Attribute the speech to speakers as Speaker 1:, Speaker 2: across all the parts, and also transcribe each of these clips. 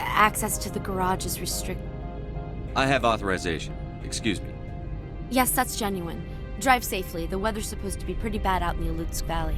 Speaker 1: access to the garage is restricted.
Speaker 2: I have authorization. Excuse me.
Speaker 1: Yes, that's genuine. Drive safely. The weather's supposed to be pretty bad out in the Alutsk Valley.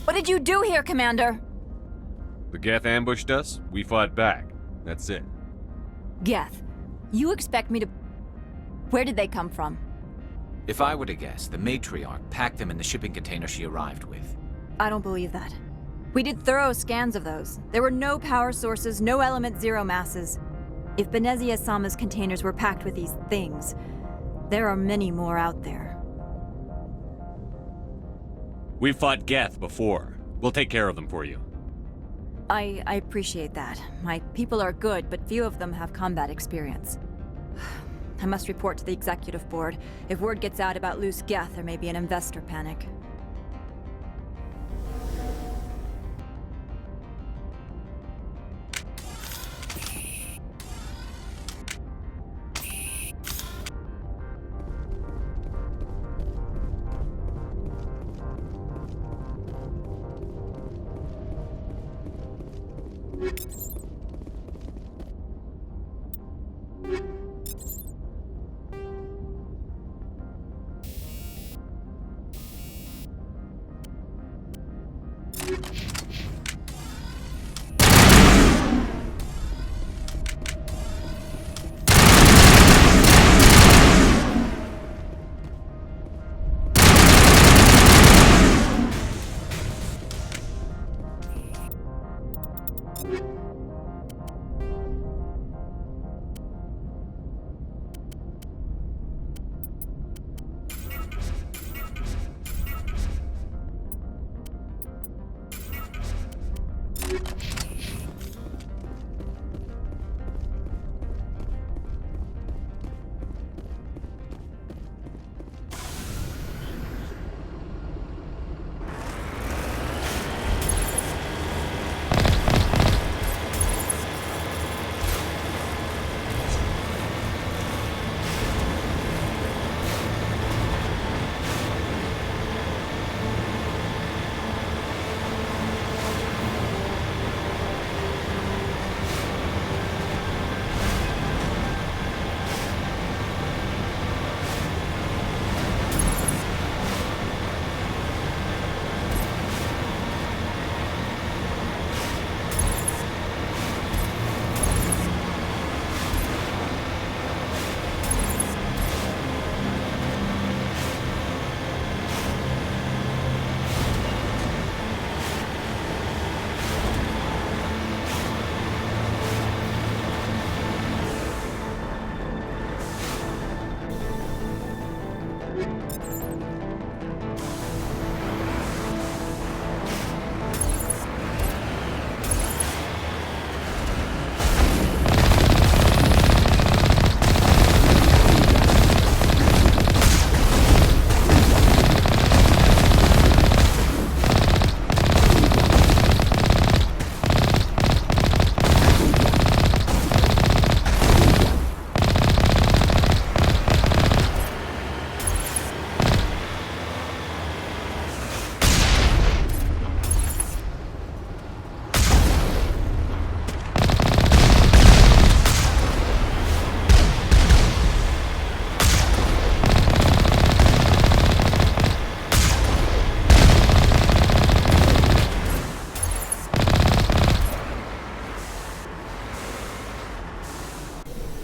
Speaker 3: What did you do here, Commander?
Speaker 4: The Geth ambushed us, we fought back. That's it.
Speaker 3: Geth, you expect me to... Where did they come from?
Speaker 5: If I were to guess, the matriarch packed them in the shipping container she arrived with.
Speaker 3: I don't believe that. We did thorough scans of those. There were no power sources, no element zero masses. If Benezia Sama's containers were packed with these things, there are many more out there.
Speaker 4: We've fought Geth before. We'll take care of them for you.
Speaker 3: I appreciate that. My people are good, but few of them have combat experience. I must report to the executive board. If word gets out about loose Geth, there may be an investor panic.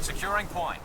Speaker 5: Securing point.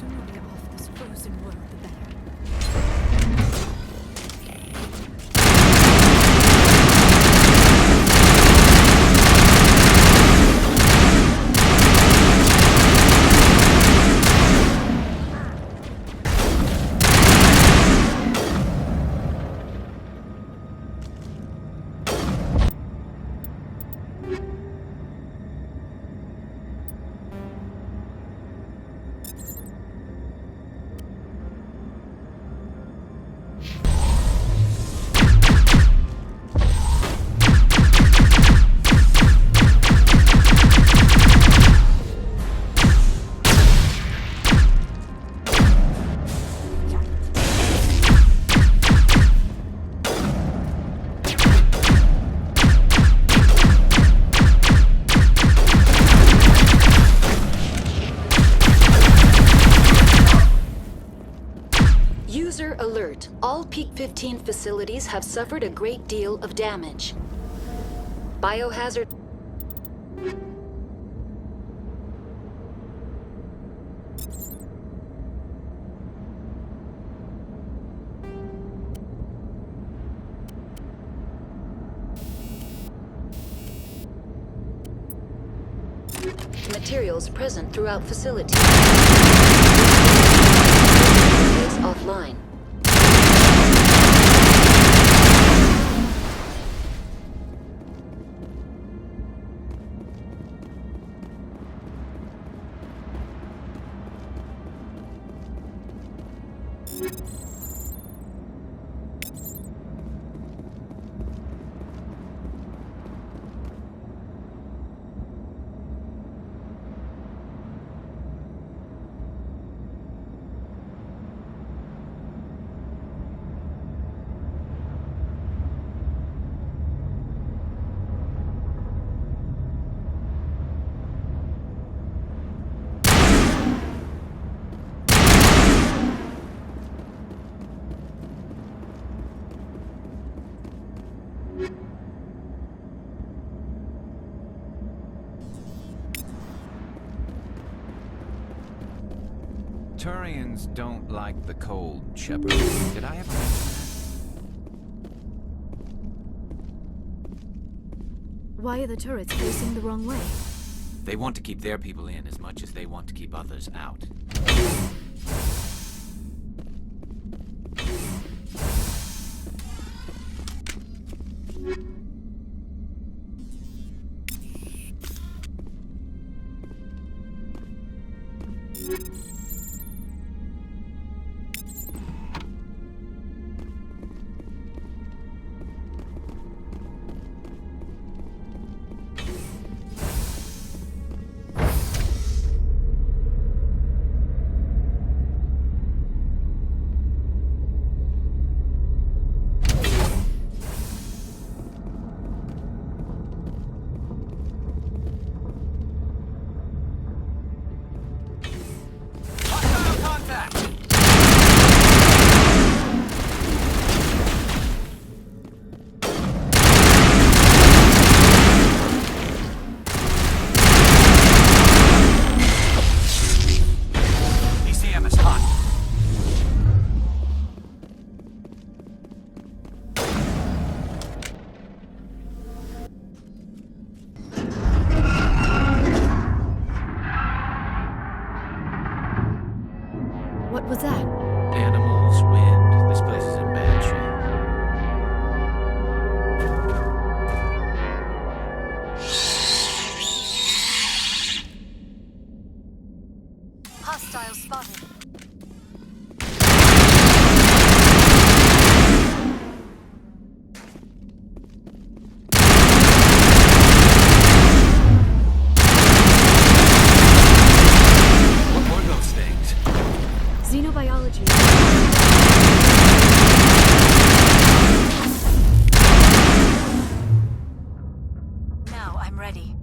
Speaker 3: sooner we're off this frozen world, the better.
Speaker 6: User alert. All Pt.14 facilities have suffered a great deal of damage. Biohazard... Materials present throughout facilities. Is offline.
Speaker 5: Turians don't like the cold, Shepard. Did I ever mention
Speaker 3: Why are the turrets facing the wrong way?
Speaker 5: that? They want to keep their people in as much as they want to keep others out.
Speaker 3: What was that?
Speaker 5: Animals, wind. This place is in bad shape.
Speaker 6: Hostile spotted.
Speaker 5: What were those things?
Speaker 3: Xenobiology.
Speaker 6: Now I'm ready.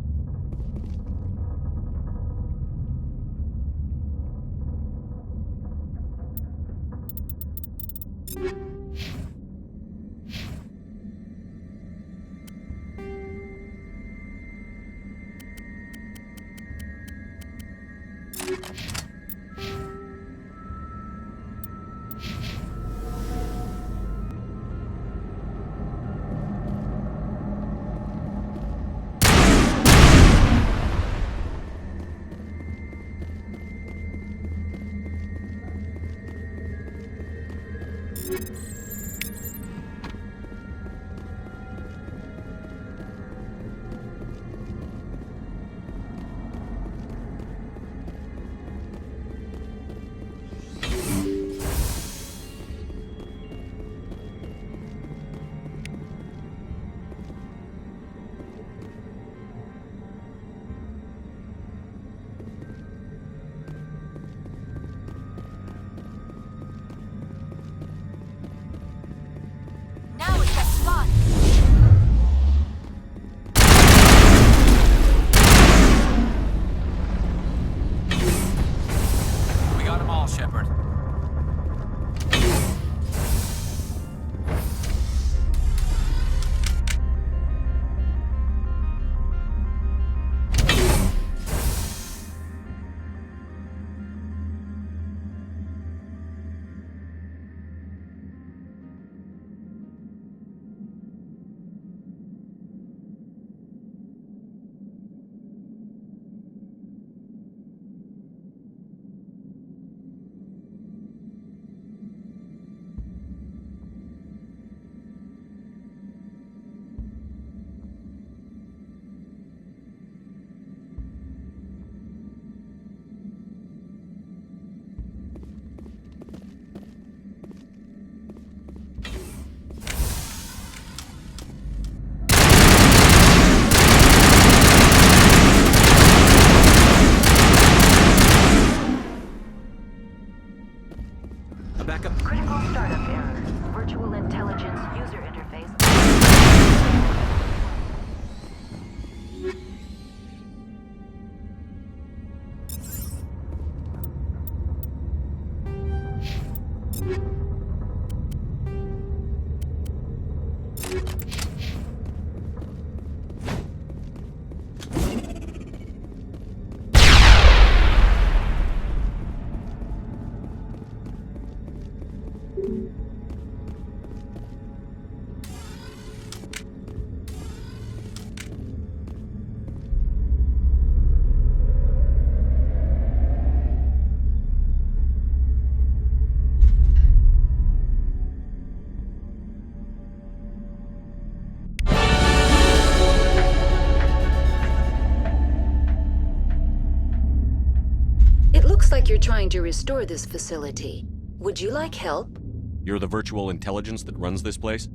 Speaker 6: It looks like you're trying to restore this facility. Would you like help?
Speaker 4: You're the virtual intelligence that runs this place?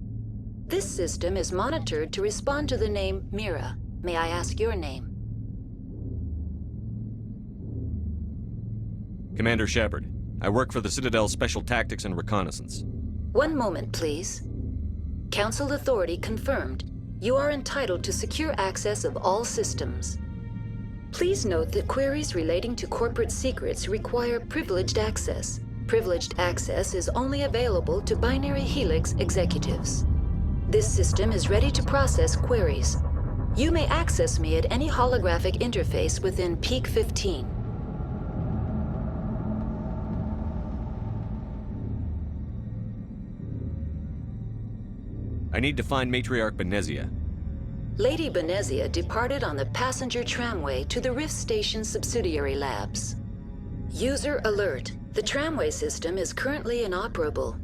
Speaker 6: This system is monitored to respond to the name Mira. May I ask your name?
Speaker 4: Commander Shepard. I work for the Citadel's Special Tactics and Reconnaissance.
Speaker 6: One moment, please. Council authority confirmed. You are entitled to secure access of all systems. Please note that queries relating to corporate secrets require privileged access. Privileged access is only available to Binary Helix executives. This system is ready to process queries. You may access me at any holographic interface within Pt.14.
Speaker 4: I need to find Matriarch Benezia.
Speaker 6: Lady Benezia departed on the passenger tramway to the Rift Station subsidiary labs. User alert. The tramway system is currently inoperable.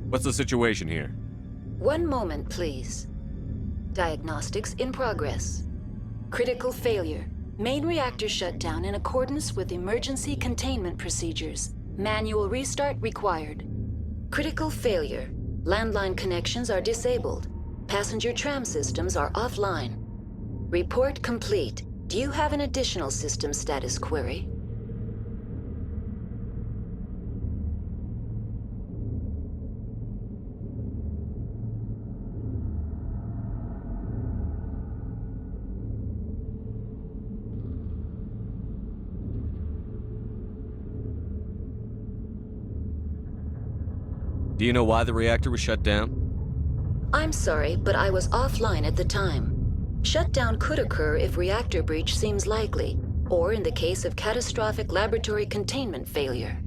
Speaker 4: What's the situation here?
Speaker 6: One moment, please. Diagnostics in progress. Critical failure. Main reactor shut down in accordance with emergency containment procedures. Manual restart required. Critical failure. Landline connections are disabled. Passenger tram systems are offline. Report complete. Do you have an additional system status query?
Speaker 4: Do you know why the reactor was shut down?
Speaker 6: I'm sorry, but I was offline at the time. Shutdown could occur if reactor breach seems likely, or in the case of catastrophic laboratory containment failure.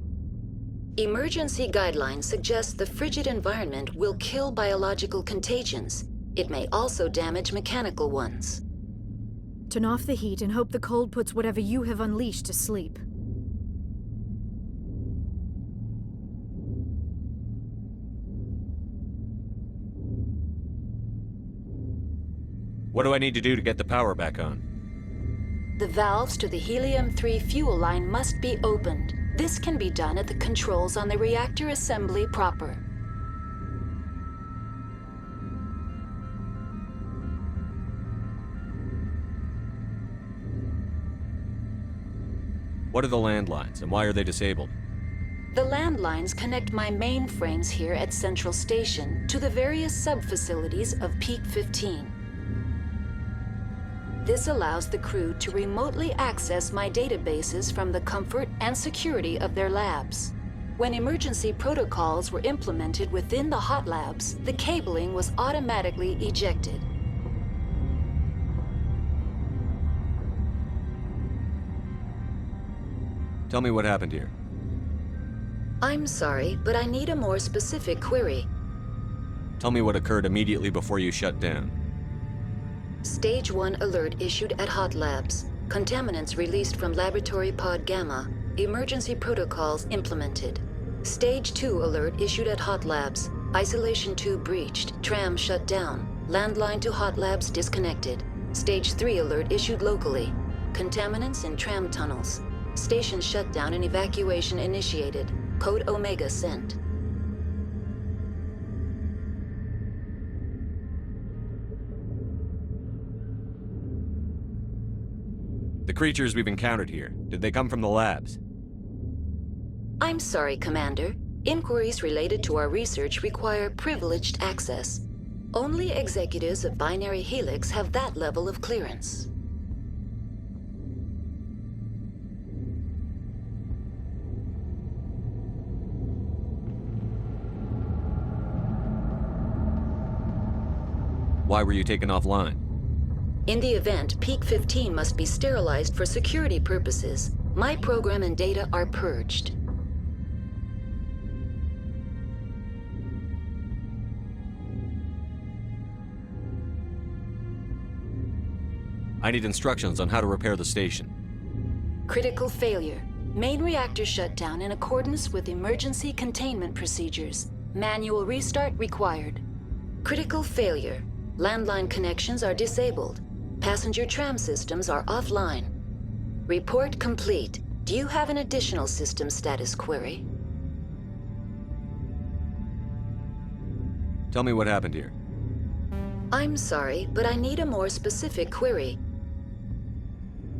Speaker 6: Emergency guidelines suggest the frigid environment will kill biological contagions. It may also damage mechanical ones.
Speaker 7: Turn off the heat and hope the cold puts whatever you have unleashed to sleep.
Speaker 4: What do I need to do to get the power back on?
Speaker 6: The valves to the helium-3 fuel line must be opened. This can be done at the controls on the reactor assembly proper.
Speaker 4: What are the landlines, and why are they disabled?
Speaker 6: The landlines connect my mainframes here at Central Station to the various sub-facilities of Pt.14. This allows the crew to remotely access my databases from the comfort and security of their labs. When emergency protocols were implemented within the hot labs, the cabling was automatically ejected.
Speaker 4: Tell me what happened here.
Speaker 6: I'm sorry, but I need a more specific query.
Speaker 4: Tell me what occurred immediately before you shut down.
Speaker 6: Stage 1 alert issued at Hot Labs. Contaminants released from Laboratory Pod Gamma. Emergency protocols implemented. Stage 2 alert issued at Hot Labs. Isolation tube breached. Tram shut down. Landline to Hot Labs disconnected. Stage 3 alert issued locally. Contaminants in tram tunnels. Station shutdown and evacuation initiated. Code Omega sent.
Speaker 4: The creatures we've encountered here, did they come from the labs?
Speaker 6: I'm sorry, Commander. Inquiries related to our research require privileged access. Only executives of Binary Helix have that level of clearance.
Speaker 2: Why were you taken offline?
Speaker 6: In the event, Pt.14 must be sterilized for security purposes. My program and data are purged.
Speaker 2: I need instructions on how to repair the station.
Speaker 6: Critical failure. Main reactor shut down in accordance with emergency containment procedures. Manual restart required. Critical failure. Landline connections are disabled. Passenger tram systems are offline. Report complete. Do you have an additional system status query?
Speaker 2: Tell me what happened here.
Speaker 6: I'm sorry, but I need a more specific query.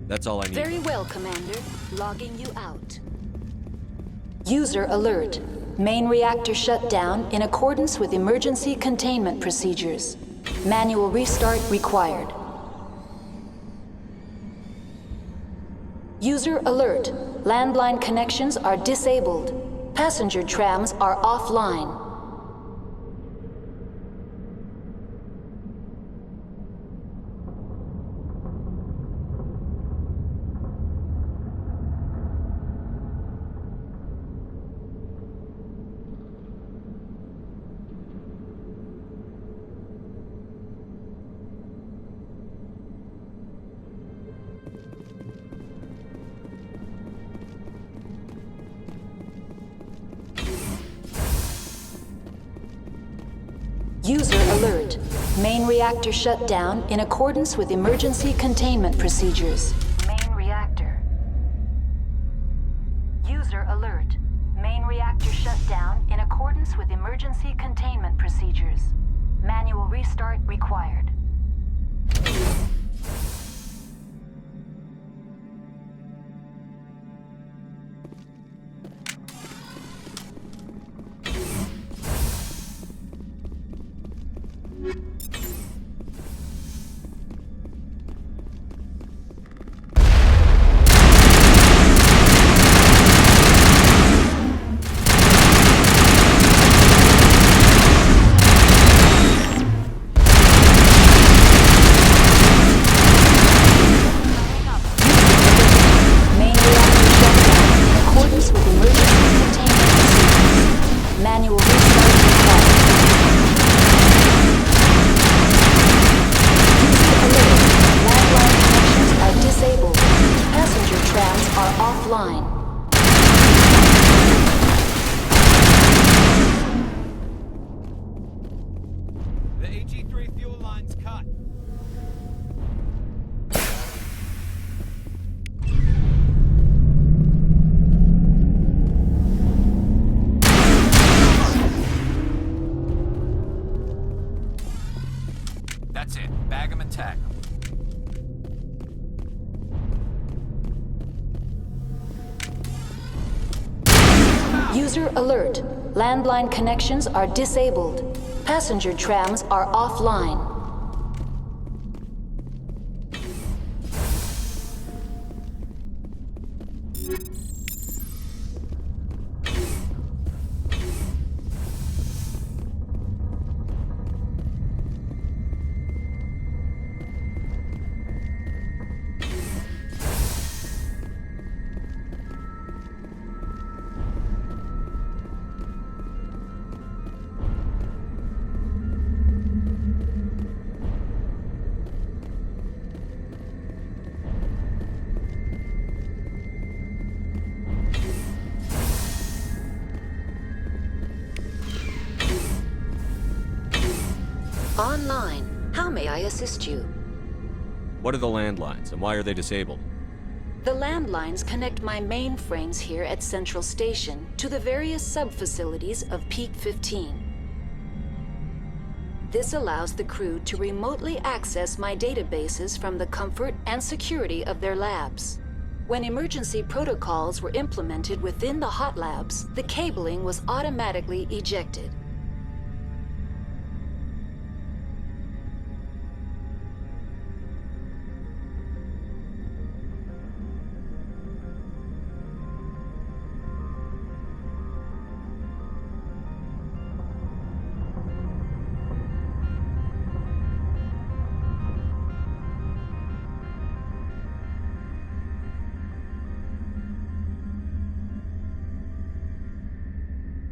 Speaker 2: That's all I need.
Speaker 6: Very well, Commander. Logging you out. User alert. Main reactor shut down in accordance with emergency containment procedures. Manual restart required. User alert. Landline connections are disabled. Passenger trams are offline. User alert. Main reactor shut down in accordance with emergency containment procedures. Main reactor. User alert. Main reactor shut down in accordance with emergency containment procedures. Manual restart required.
Speaker 5: The AG3 fuel line's cut. That's it. Bag 'em and tag 'em.
Speaker 6: User alert. Landline connections are disabled. Passenger trams are offline. Online. How may I assist you?
Speaker 2: What are the landlines, and why are they disabled?
Speaker 6: The landlines connect my mainframes here at Central Station to the various sub-facilities of Pt.14. This allows the crew to remotely access my databases from the comfort and security of their labs. When emergency protocols were implemented within the hot labs, the cabling was automatically ejected.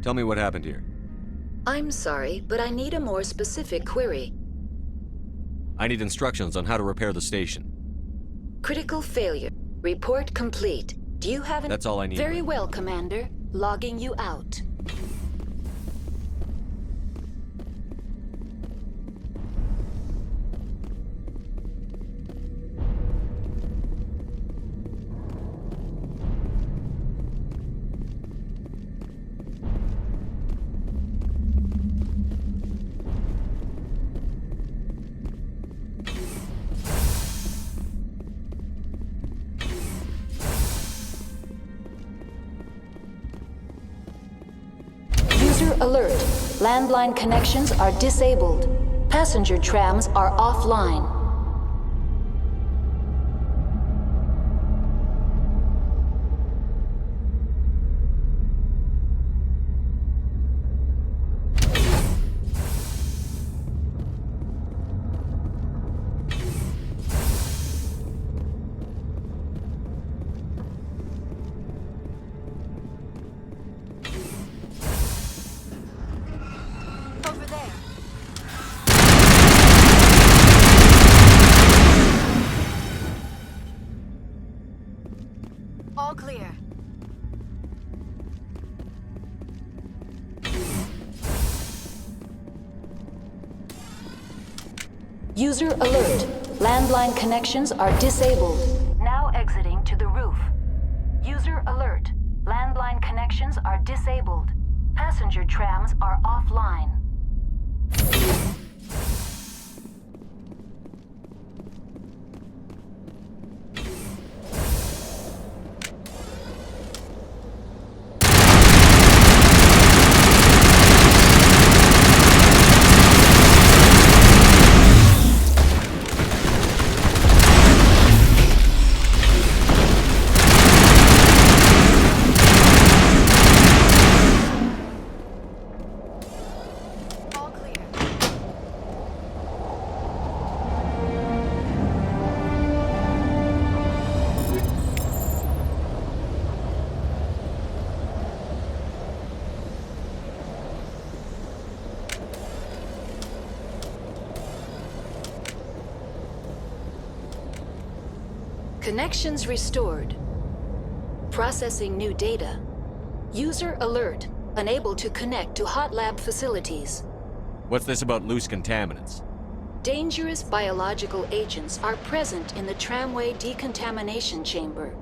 Speaker 2: Tell me what happened here.
Speaker 6: I'm sorry, but I need a more specific query.
Speaker 2: I need instructions on how to repair the station.
Speaker 6: Critical failure. Report complete. Do you have an...
Speaker 2: That's all I need.
Speaker 6: Very well, Commander. Logging you out. User alert. Landline connections are disabled. Passenger trams are offline.
Speaker 7: Over there. All clear.
Speaker 6: User alert. Landline connections are disabled. Now exiting to the roof. User alert. Landline connections are disabled. Passenger trams are offline.
Speaker 7: All clear.
Speaker 6: Connections restored. Processing new data. User alert. Unable to connect to hot lab facilities.
Speaker 2: What's this about loose contaminants?
Speaker 6: Dangerous biological agents are present in the tramway decontamination chamber.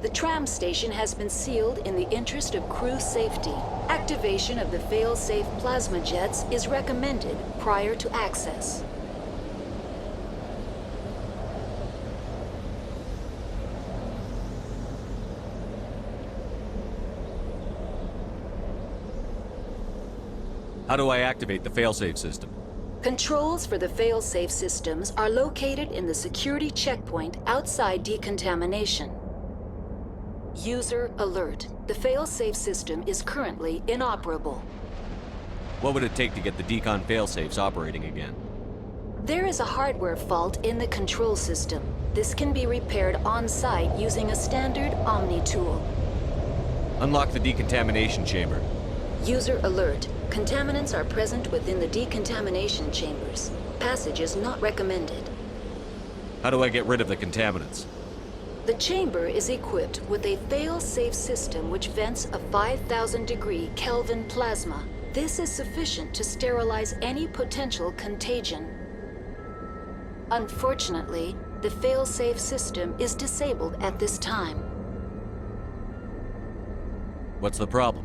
Speaker 6: The tram station has been sealed in the interest of crew safety. Activation of the fail-safe plasma jets is recommended prior to access.
Speaker 2: How do I activate the failsafe system?
Speaker 6: Controls for the fail-safe systems are located in the security checkpoint outside decontamination. User alert. The fail-safe system is currently inoperable.
Speaker 2: What would it take to get the decon failsafes operating again?
Speaker 6: There is a hardware fault in the control system. This can be repaired on-site using a standard Omni tool.
Speaker 2: Unlock the decontamination chamber.
Speaker 6: User alert. Contaminants are present within the decontamination chambers. Passage is not recommended.
Speaker 2: How do I get rid of the contaminants?
Speaker 6: The chamber is equipped with a fail-safe system which vents a 5,000-degree Kelvin plasma. This is sufficient to sterilize any potential contagion. Unfortunately, the fail-safe system is disabled at this time.
Speaker 2: What's the problem?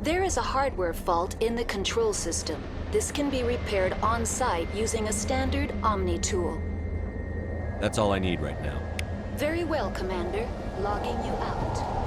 Speaker 6: There is a hardware fault in the control system. This can be repaired on-site using a standard Omni tool.
Speaker 2: That's all I need right now.
Speaker 6: Very well, Commander. Logging you out.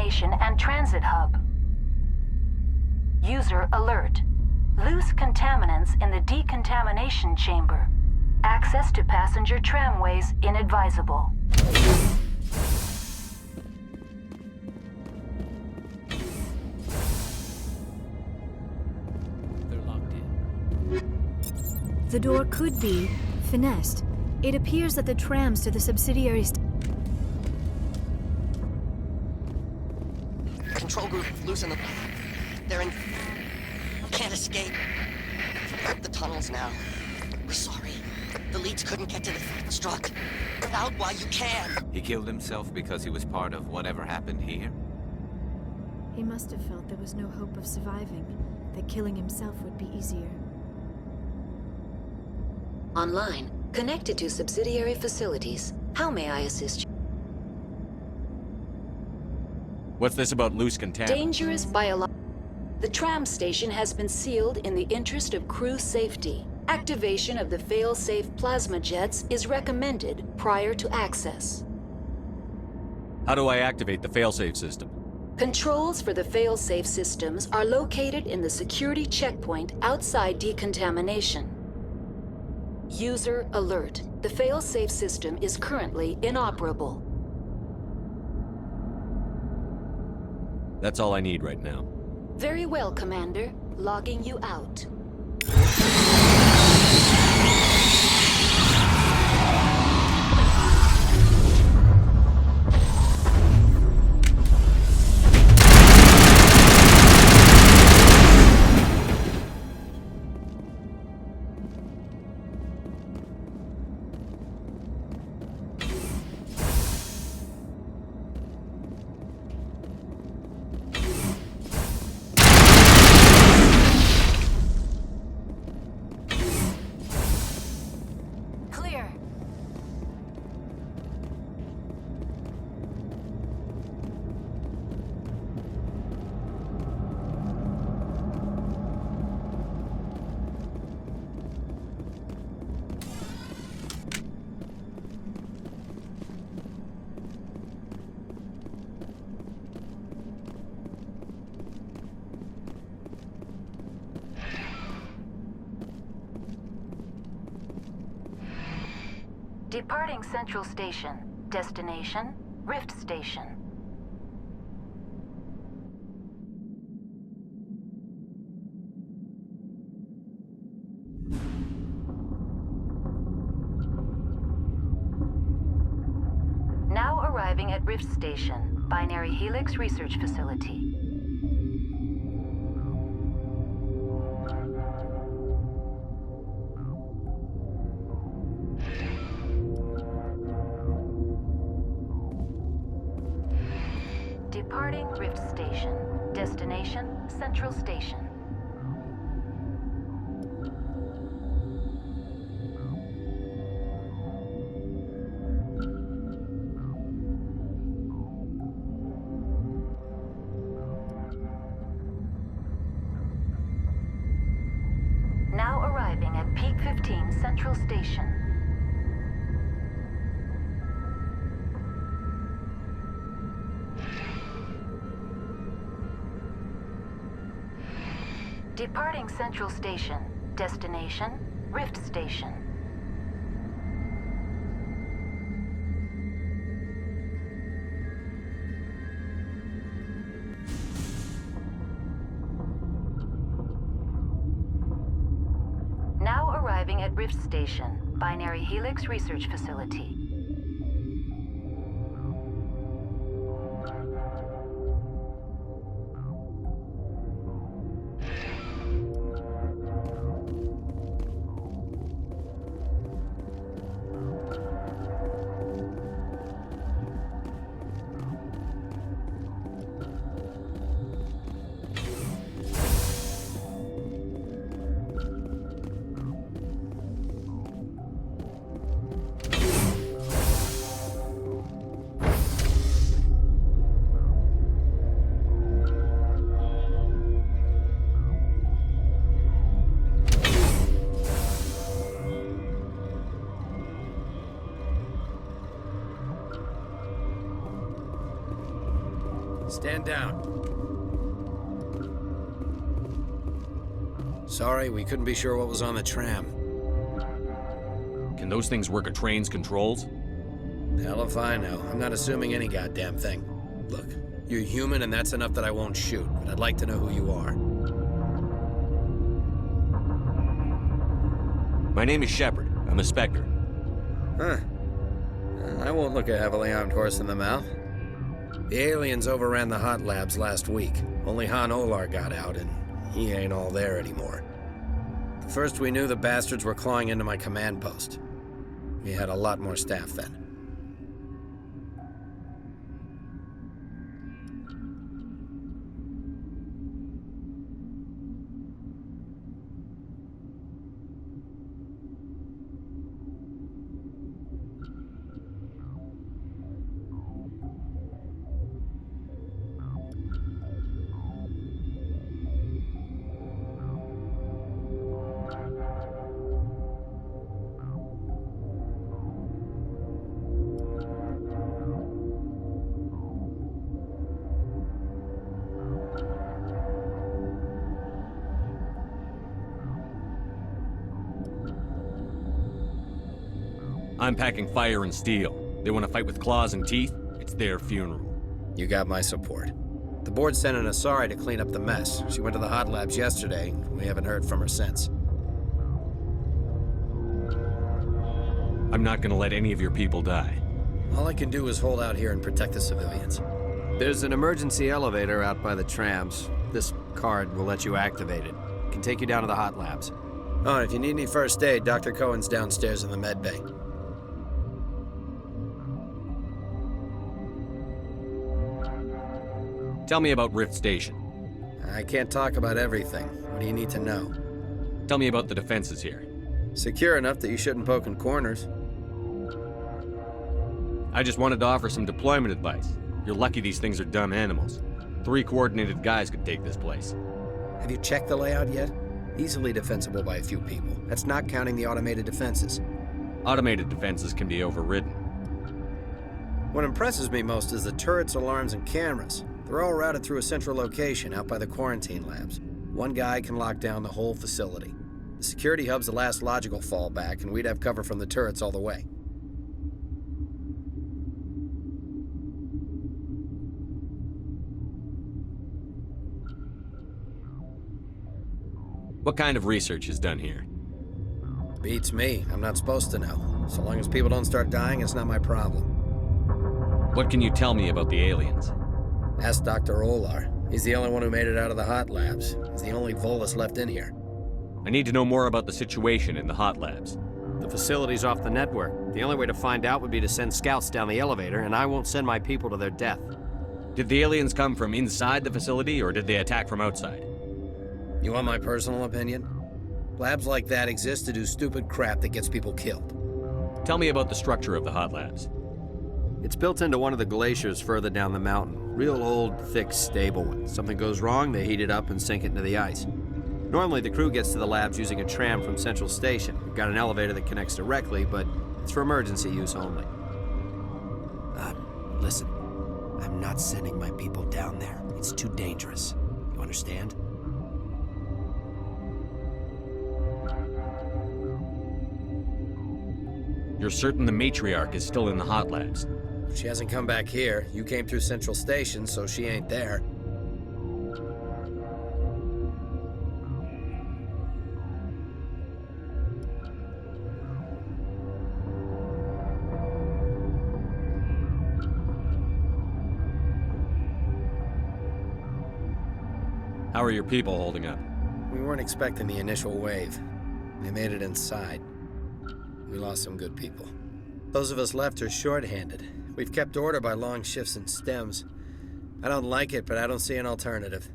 Speaker 8: decontamination and transit hub. User alert. Loose contaminants in the decontamination chamber. Access to passenger tramways inadvisable.
Speaker 5: They're locked in.
Speaker 7: The door could be finessed. It appears that the trams to the subsidiary
Speaker 9: Control group, loosen them. They're in... Can't escape. The tunnels now. We're sorry. The leads couldn't get to the strut. Get out while you can.
Speaker 5: He killed himself because he was part of whatever happened here?
Speaker 7: He must have felt there was no hope of surviving, that killing himself would be easier.
Speaker 6: Online, connected to subsidiary facilities. How may I assist you?
Speaker 2: What's this about loose contaminants?
Speaker 6: Dangerous biological... The tram station has been sealed in the interest of crew safety. Activation of the fail-safe plasma jets is recommended prior to access.
Speaker 2: How do I activate the failsafe system?
Speaker 6: Controls for the fail-safe systems are located in the security checkpoint outside decontamination. User alert. The fail-safe system is currently inoperable.
Speaker 2: That's all I need right now.
Speaker 6: Very well, Commander. Logging you out.
Speaker 8: Departing Central Station. Destination, Rift Station. Now arriving at Rift Station, Binary Helix Research Facility. Departing Rift Station. Destination, Central Station. Now arriving at Pt.14 Central Station. Departing Central Station. Destination, Rift Station. Now arriving at Rift Station, Binary Helix Research Facility.
Speaker 10: Man down. Sorry, we couldn't be sure what was on the tram.
Speaker 2: Can those things work a train's controls?
Speaker 10: Hell if I know. I'm not assuming any goddamn thing. Look, you're human and that's enough that I won't shoot, but I'd like to know who you are.
Speaker 2: My name is Shepard. I'm a Spectre.
Speaker 10: Huh. I won't look a heavily armed horse in the mouth. The aliens overran the hot labs last week. Only Han Olar got out, and he ain't all there anymore. First we knew the bastards were clawing into my command post. We had a lot more staff then.
Speaker 2: I'm packing fire and steel. They want to fight with claws and teeth? It's their funeral.
Speaker 10: You got my support. The board sent an Asari to clean up the mess. She went to the hot labs yesterday. We haven't heard from her since.
Speaker 2: I'm not gonna let any of your people die.
Speaker 10: All I can do is hold out here and protect the civilians. There's an emergency elevator out by the trams. This card will let you activate it. It can take you down to the hot labs. Oh, and if you need any first aid, Dr. Cohen's downstairs in the med bay.
Speaker 2: Tell me about Rift Station.
Speaker 10: I can't talk about everything. What do you need to know?
Speaker 2: Tell me about the defenses here.
Speaker 10: Secure enough that you shouldn't poke in corners.
Speaker 2: I just wanted to offer some deployment advice. You're lucky these things are dumb animals. 3 coordinated guys could take this place.
Speaker 10: Have you checked the layout yet? Easily defensible by a few people. That's not counting the automated defenses.
Speaker 2: Automated defenses can be overridden.
Speaker 10: What impresses me most is the turrets, alarms, and cameras. They're all routed through a central location out by the quarantine labs. One guy can lock down the whole facility. The security hub's the last logical fallback, and we'd have cover from the turrets all the way.
Speaker 2: What kind of research is done here?
Speaker 10: Beats me. I'm not supposed to know. So long as people don't start dying, it's not my problem.
Speaker 2: What can you tell me about the aliens?
Speaker 10: Ask Dr. Olar. He's the only one who made it out of the hot labs. He's the only Volus left in here.
Speaker 2: I need to know more about the situation in the hot labs.
Speaker 10: The facility's off the network. The only way to find out would be to send scouts down the elevator, and I won't send my people to their death.
Speaker 2: Did the aliens come from inside the facility, or did they attack from outside?
Speaker 10: You want my personal opinion? Labs like that exist to do stupid crap that gets people killed.
Speaker 2: Tell me about the structure of the hot labs.
Speaker 10: It's built into one of the glaciers further down the mountain. Real old, thick, stable one. Something goes wrong, they heat it up and sink it into the ice. Normally, the crew gets to the labs using a tram from Central Station. We've got an elevator that connects directly, but it's for emergency use only. Listen. I'm not sending my people down there. It's too dangerous. You understand?
Speaker 2: You're certain the matriarch is still in the hot labs?
Speaker 10: She hasn't come back here. You came through Central Station, so she ain't there.
Speaker 2: How are your people holding up?
Speaker 10: We weren't expecting the initial wave. They made it inside. We lost some good people. Those of us left are short-handed. We've kept order by long shifts and stems. I don't like it, but I don't see an alternative.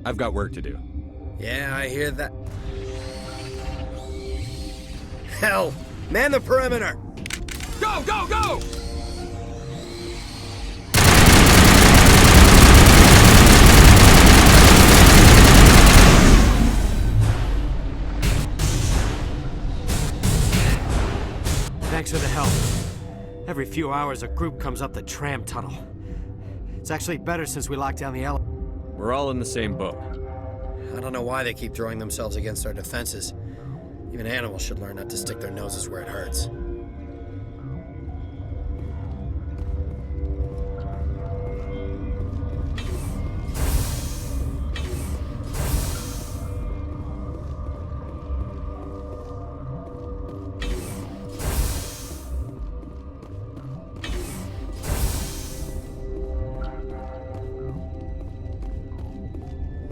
Speaker 2: I've got work to do.
Speaker 10: Yeah, I hear that. Hell! Man the perimeter!
Speaker 2: Go, go, go!
Speaker 11: Every few hours, a group comes up the tram tunnel. It's actually better since we locked down the elevator.
Speaker 2: We're all in the same boat.
Speaker 10: I don't know why they keep throwing themselves against our defenses. Even animals should learn not to stick their noses where it hurts.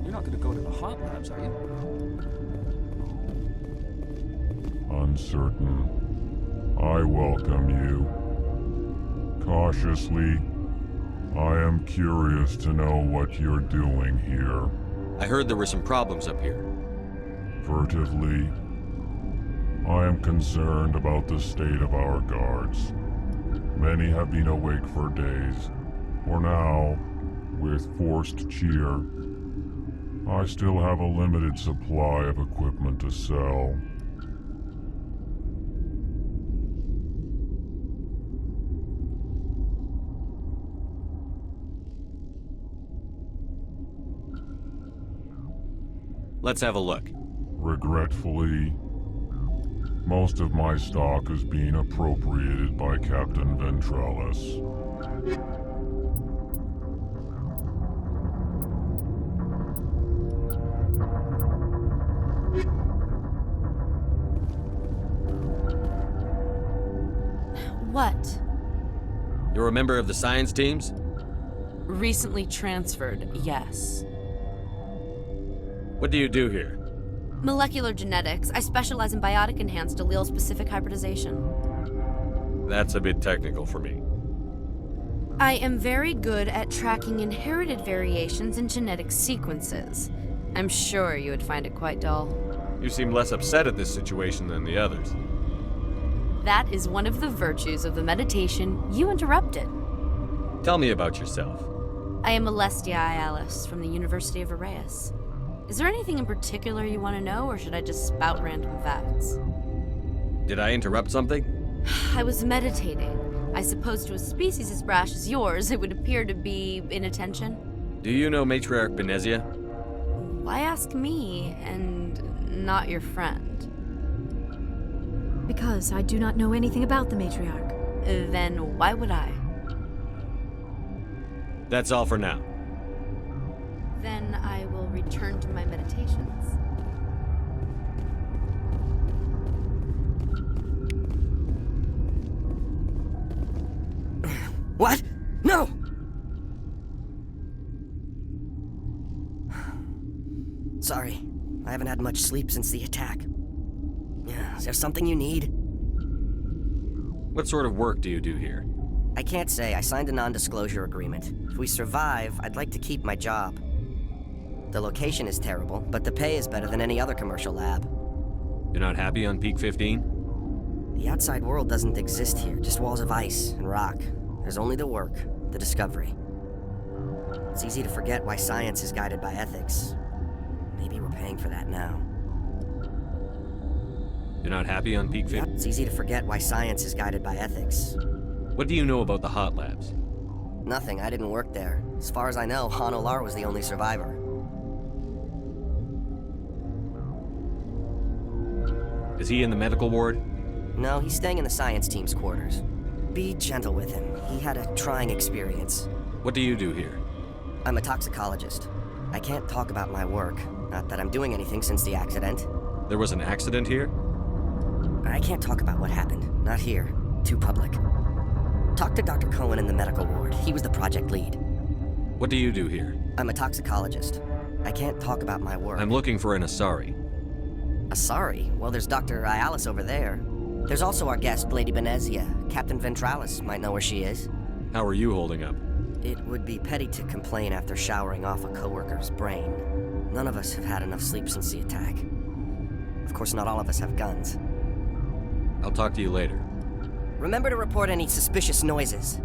Speaker 12: You're not gonna go to the hot labs, are you?
Speaker 13: Uncertain. I welcome you. Cautiously, I am curious to know what you're doing here.
Speaker 2: I heard there were some problems up here.
Speaker 13: Furtively, I am concerned about the state of our guards. Many have been awake for days. For now, with forced cheer, I still have a limited supply of equipment to sell.
Speaker 2: Let's have a look.
Speaker 13: Regretfully, most of my stock is being appropriated by Captain Ventralis.
Speaker 1: What?
Speaker 2: You're a member of the science teams?
Speaker 1: Recently transferred, yes.
Speaker 2: What do you do here?
Speaker 1: Molecular genetics. I specialize in biotic-enhanced allele-specific hybridization.
Speaker 2: That's a bit technical for me.
Speaker 1: I am very good at tracking inherited variations in genetic sequences. I'm sure you would find it quite dull.
Speaker 2: You seem less upset at this situation than the others.
Speaker 1: That is one of the virtues of the meditation you interrupted.
Speaker 2: Tell me about yourself.
Speaker 1: I am Alestia Ialis from the University of Arraeus. Is there anything in particular you want to know, or should I just spout random facts?
Speaker 2: Did I interrupt something?
Speaker 1: I was meditating. I suppose to a species as brash as yours, it would appear to be inattention.
Speaker 2: Do you know Matriarch Benezia?
Speaker 1: Why ask me, and not your friend?
Speaker 7: Because I do not know anything about the matriarch.
Speaker 1: Then why would I?
Speaker 2: That's all for now.
Speaker 1: Then I will return to my meditations.
Speaker 9: What? No! Sorry, I haven't had much sleep since the attack. Is there something you need?
Speaker 2: What sort of work do you do here?
Speaker 9: I can't say. I signed a non-disclosure agreement. If we survive, I'd like to keep my job. The location is terrible, but the pay is better than any other commercial lab.
Speaker 2: You're not happy on Pt.14?
Speaker 9: The outside world doesn't exist here, just walls of ice and rock. There's only the work, the discovery. It's easy to forget why science is guided by ethics. Maybe we're paying for that now.
Speaker 2: You're not happy on Pt.14?
Speaker 9: Yep, it's easy to forget why science is guided by ethics.
Speaker 2: What do you know about the hot labs?
Speaker 9: Nothing, I didn't work there. As far as I know, Han Olar was the only survivor.
Speaker 2: Is he in the medical ward?
Speaker 9: No, he's staying in the science team's quarters. Be gentle with him. He had a trying experience.
Speaker 2: What do you do here?
Speaker 9: I'm a toxicologist. I can't talk about my work. Not that I'm doing anything since the accident.
Speaker 2: There was an accident here?
Speaker 9: I can't talk about what happened. Not here. Too public. Talk to Dr. Cohen in the medical ward. He was the project lead.
Speaker 2: What do you do here?
Speaker 9: I'm a toxicologist. I can't talk about my work.
Speaker 2: I'm looking for an Asari.
Speaker 9: Asari? Well, there's Dr. Ialis over there. There's also our guest, Lady Benezia. Captain Ventralis might know where she is.
Speaker 2: How are you holding up?
Speaker 9: It would be petty to complain after showering off a coworker's brain. None of us have had enough sleep since the attack. Of course, not all of us have guns.
Speaker 2: I'll talk to you later.
Speaker 9: Remember to report any suspicious noises.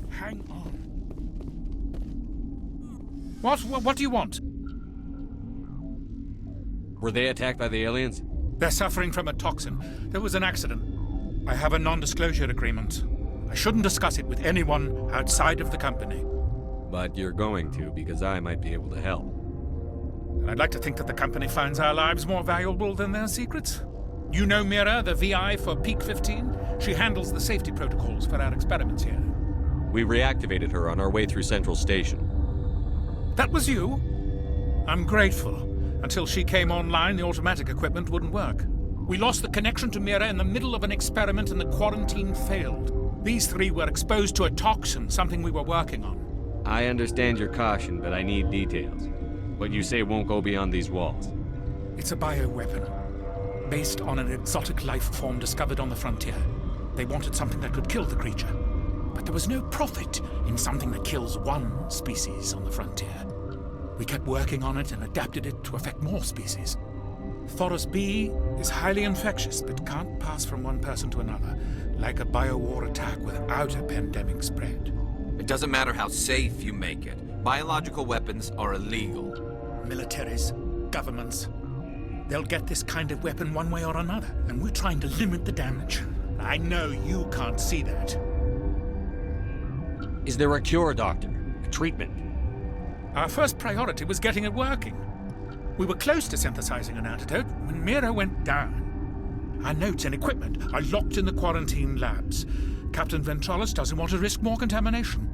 Speaker 12: Hang on.
Speaker 14: What do you want?
Speaker 2: Were they attacked by the aliens?
Speaker 14: They're suffering from a toxin. There was an accident. I have a non-disclosure agreement. I shouldn't discuss it with anyone outside of the company.
Speaker 2: But you're going to, because I might be able to help.
Speaker 14: And I'd like to think that the company finds our lives more valuable than their secrets. You know Mira, the VI for Pt.14? She handles the safety protocols for our experiments here.
Speaker 2: We reactivated her on our way through Central Station.
Speaker 14: That was you? I'm grateful. Until she came online, the automatic equipment wouldn't work. We lost the connection to Mira in the middle of an experiment and the quarantine failed. These three were exposed to a toxin, something we were working on.
Speaker 2: I understand your caution, but I need details. What you say won't go beyond these walls.
Speaker 14: It's a bioweapon, based on an exotic life form discovered on the frontier. They wanted something that could kill the creature. But there was no profit in something that kills one species on the frontier. We kept working on it and adapted it to affect more species. Thoros B is highly infectious, but can't pass from one person to another, like a biowar attack without a pandemic spread.
Speaker 5: It doesn't matter how safe you make it. Biological weapons are illegal.
Speaker 14: Militaries, governments, they'll get this kind of weapon one way or another, and we're trying to limit the damage. I know you can't see that.
Speaker 2: Is there a cure, Doctor? A treatment?
Speaker 14: Our first priority was getting it working. We were close to synthesizing an antidote when Mira went down. Our notes and equipment are locked in the quarantine labs. Captain Ventralis doesn't want to risk more contamination.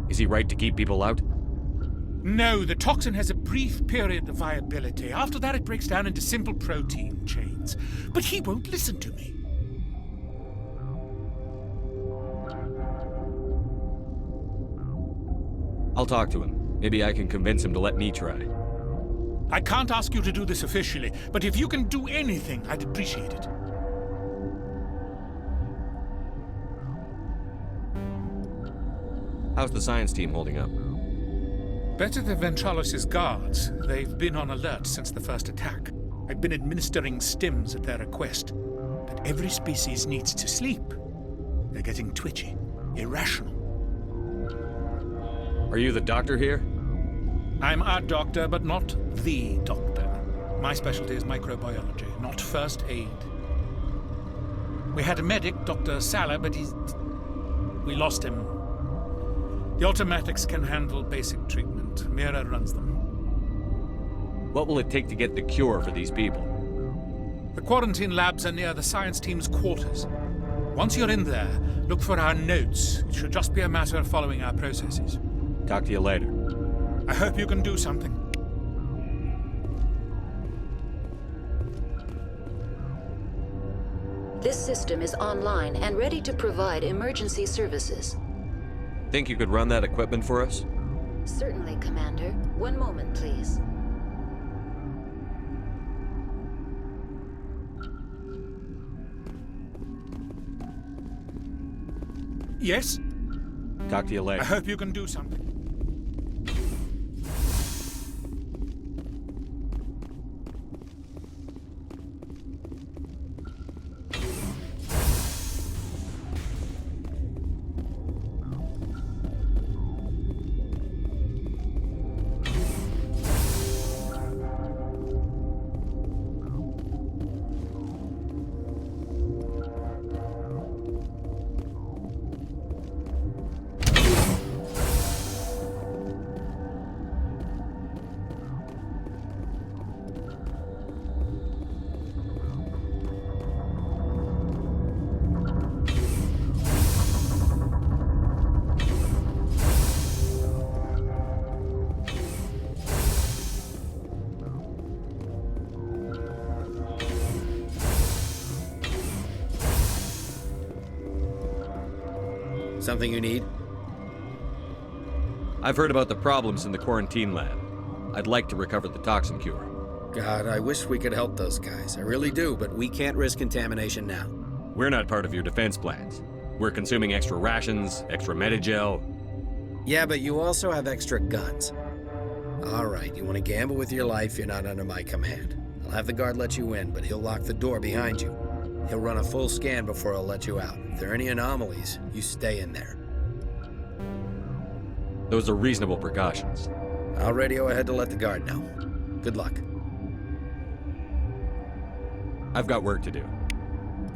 Speaker 2: Is he right to keep people out?
Speaker 14: No, the toxin has a brief period of viability. After that, it breaks down into simple protein chains. But he won't listen to me.
Speaker 2: I'll talk to him. Maybe I can convince him to let me try.
Speaker 14: I can't ask you to do this officially, but if you can do anything, I'd appreciate it.
Speaker 2: How's the science team holding up?
Speaker 14: Better than Ventralis' guards. They've been on alert since the first attack. I've been administering stims at their request. But every species needs to sleep. They're getting twitchy, irrational.
Speaker 2: Are you the doctor here?
Speaker 14: I'm a doctor, but not the doctor. My specialty is microbiology, not first aid. We had a medic, Dr. Sala, but we lost him. The automatics can handle basic treatment. Mira runs them.
Speaker 2: What will it take to get the cure for these people?
Speaker 14: The quarantine labs are near the science team's quarters. Once you're in there, look for our notes. It should just be a matter of following our processes.
Speaker 2: Talk to you later.
Speaker 14: I hope you can do something.
Speaker 6: This system is online and ready to provide emergency services.
Speaker 2: Think you could run that equipment for us?
Speaker 6: Certainly, Commander. One moment, please.
Speaker 14: Yes?
Speaker 2: Talk to you later.
Speaker 14: I hope you can do something.
Speaker 10: Something you need?
Speaker 2: I've heard about the problems in the quarantine lab. I'd like to recover the toxin cure.
Speaker 10: God, I wish we could help those guys. I really do, but we can't risk contamination now.
Speaker 2: We're not part of your defense plans. We're consuming extra rations, extra Medigel.
Speaker 10: Yeah, but you also have extra guns. All right, you want to gamble with your life, you're not under my command. I'll have the guard let you in, but he'll lock the door behind you. He'll run a full scan before he'll let you out. If there are any anomalies, you stay in there.
Speaker 2: Those are reasonable precautions.
Speaker 10: I'll radio ahead to let the guard know. Good luck.
Speaker 2: I've got work to do.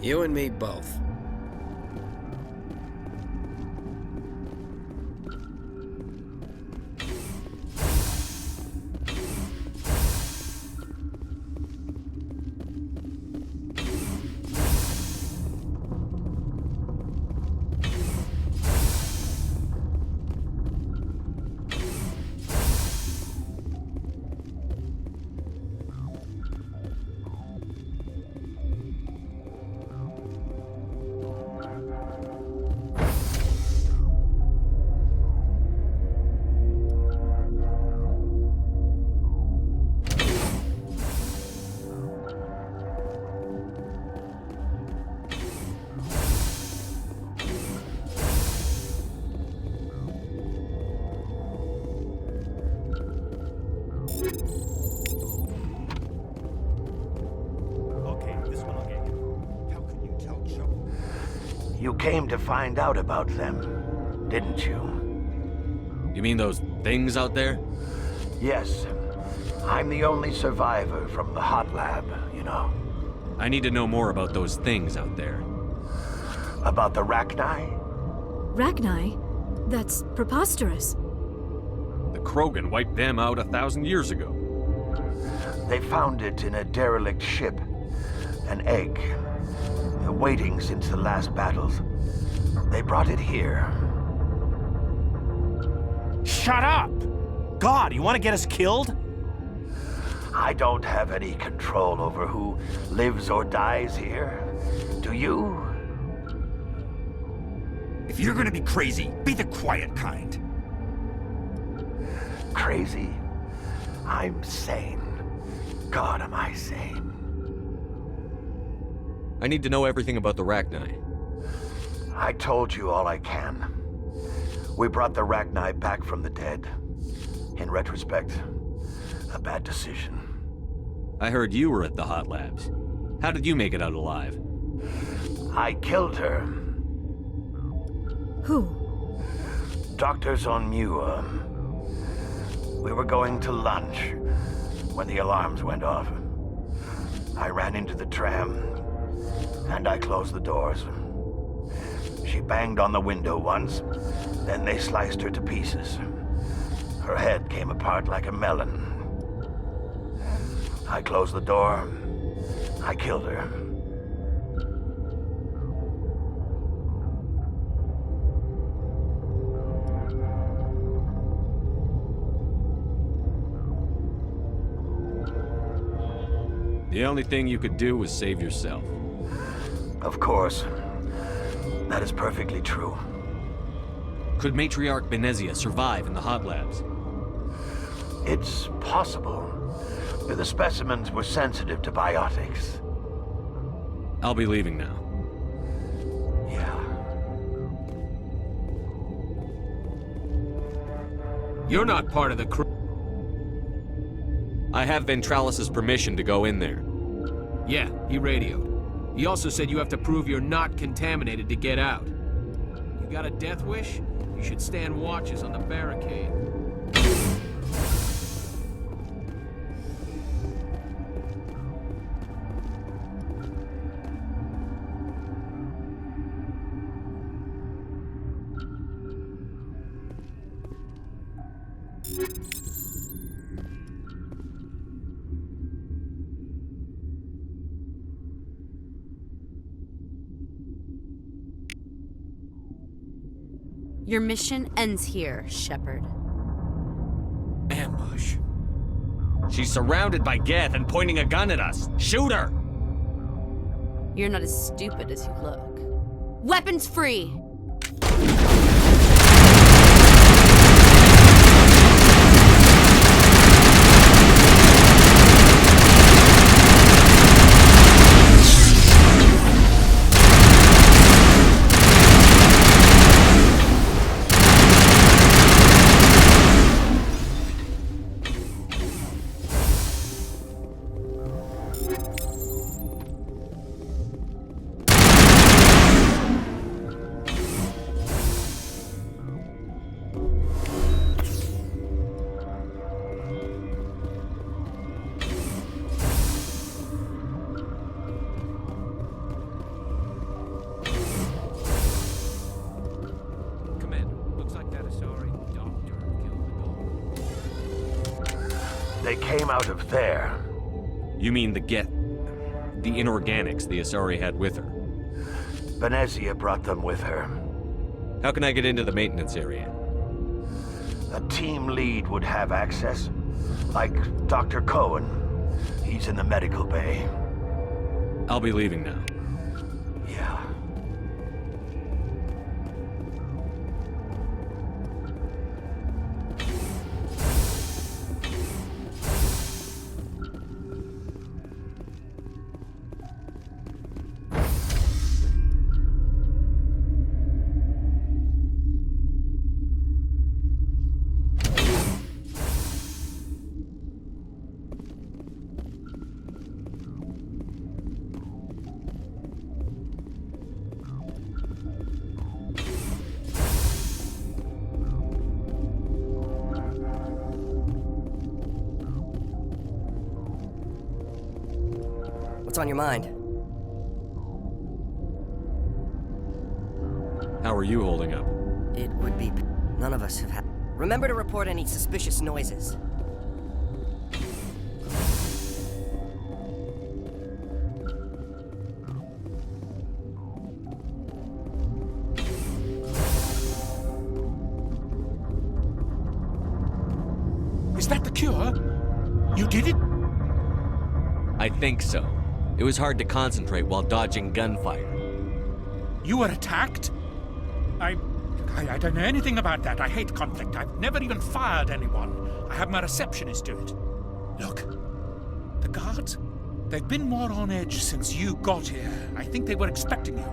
Speaker 10: You and me both.
Speaker 15: You came to find out about them, didn't you?
Speaker 2: You mean those things out there?
Speaker 15: Yes. I'm the only survivor from the hot lab, you know.
Speaker 2: I need to know more about those things out there.
Speaker 15: About the Rachni?
Speaker 7: Rachni? That's preposterous.
Speaker 2: The Krogan wiped them out 1,000 years ago.
Speaker 15: They found it in a derelict ship. An egg. Waiting since the last battles. They brought it here.
Speaker 16: Shut up! God, you want to get us killed?
Speaker 15: I don't have any control over who lives or dies here. Do you?
Speaker 16: If you're gonna be crazy, be the quiet kind.
Speaker 15: Crazy? I'm sane. God, am I sane.
Speaker 2: I need to know everything about the Rachni.
Speaker 15: I told you all I can. We brought the Rachni back from the dead. In retrospect, a bad decision.
Speaker 2: I heard you were at the hot labs. How did you make it out alive?
Speaker 15: I killed her.
Speaker 7: Who?
Speaker 15: Doctors on Muir. We were going to lunch when the alarms went off. I ran into the tram, and I closed the doors. She banged on the window once, then they sliced her to pieces. Her head came apart like a melon. I closed the door. I killed her.
Speaker 2: The only thing you could do was save yourself.
Speaker 15: Of course. That is perfectly true.
Speaker 2: Could Matriarch Benezia survive in the hot labs?
Speaker 15: It's possible. The specimens were sensitive to biotics.
Speaker 2: I'll be leaving now.
Speaker 15: Yeah.
Speaker 17: You're not part of the crew.
Speaker 2: I have Ventralis's permission to go in there.
Speaker 17: Yeah, he radioed. He also said you have to prove you're not contaminated to get out. You got a death wish? You should stand watches on the barricade.
Speaker 1: Your mission ends here, Shepard.
Speaker 17: Ambush.
Speaker 2: She's surrounded by Geth and pointing a gun at us. Shoot her!
Speaker 1: You're not as stupid as you look. Weapons free!
Speaker 17: Looks like that Asari doctor killed the dog.
Speaker 15: They came out of there.
Speaker 2: You mean the inorganics the Asari had with her?
Speaker 15: Venezia brought them with her.
Speaker 2: How can I get into the maintenance area?
Speaker 15: A team lead would have access. Like Dr. Cohen. He's in the medical bay.
Speaker 2: I'll be leaving now.
Speaker 15: Yeah.
Speaker 9: What's on your mind?
Speaker 2: How are you holding up?
Speaker 9: It would be... None of us have had... Remember to report any suspicious noises.
Speaker 14: Is that the cure? You did it?
Speaker 2: I think so. It was hard to concentrate while dodging gunfire.
Speaker 14: You were attacked? I don't know anything about that. I hate conflict. I've never even fired anyone. I have my receptionist do it. Look, the guards, they've been more on edge since you got here. I think they were expecting you.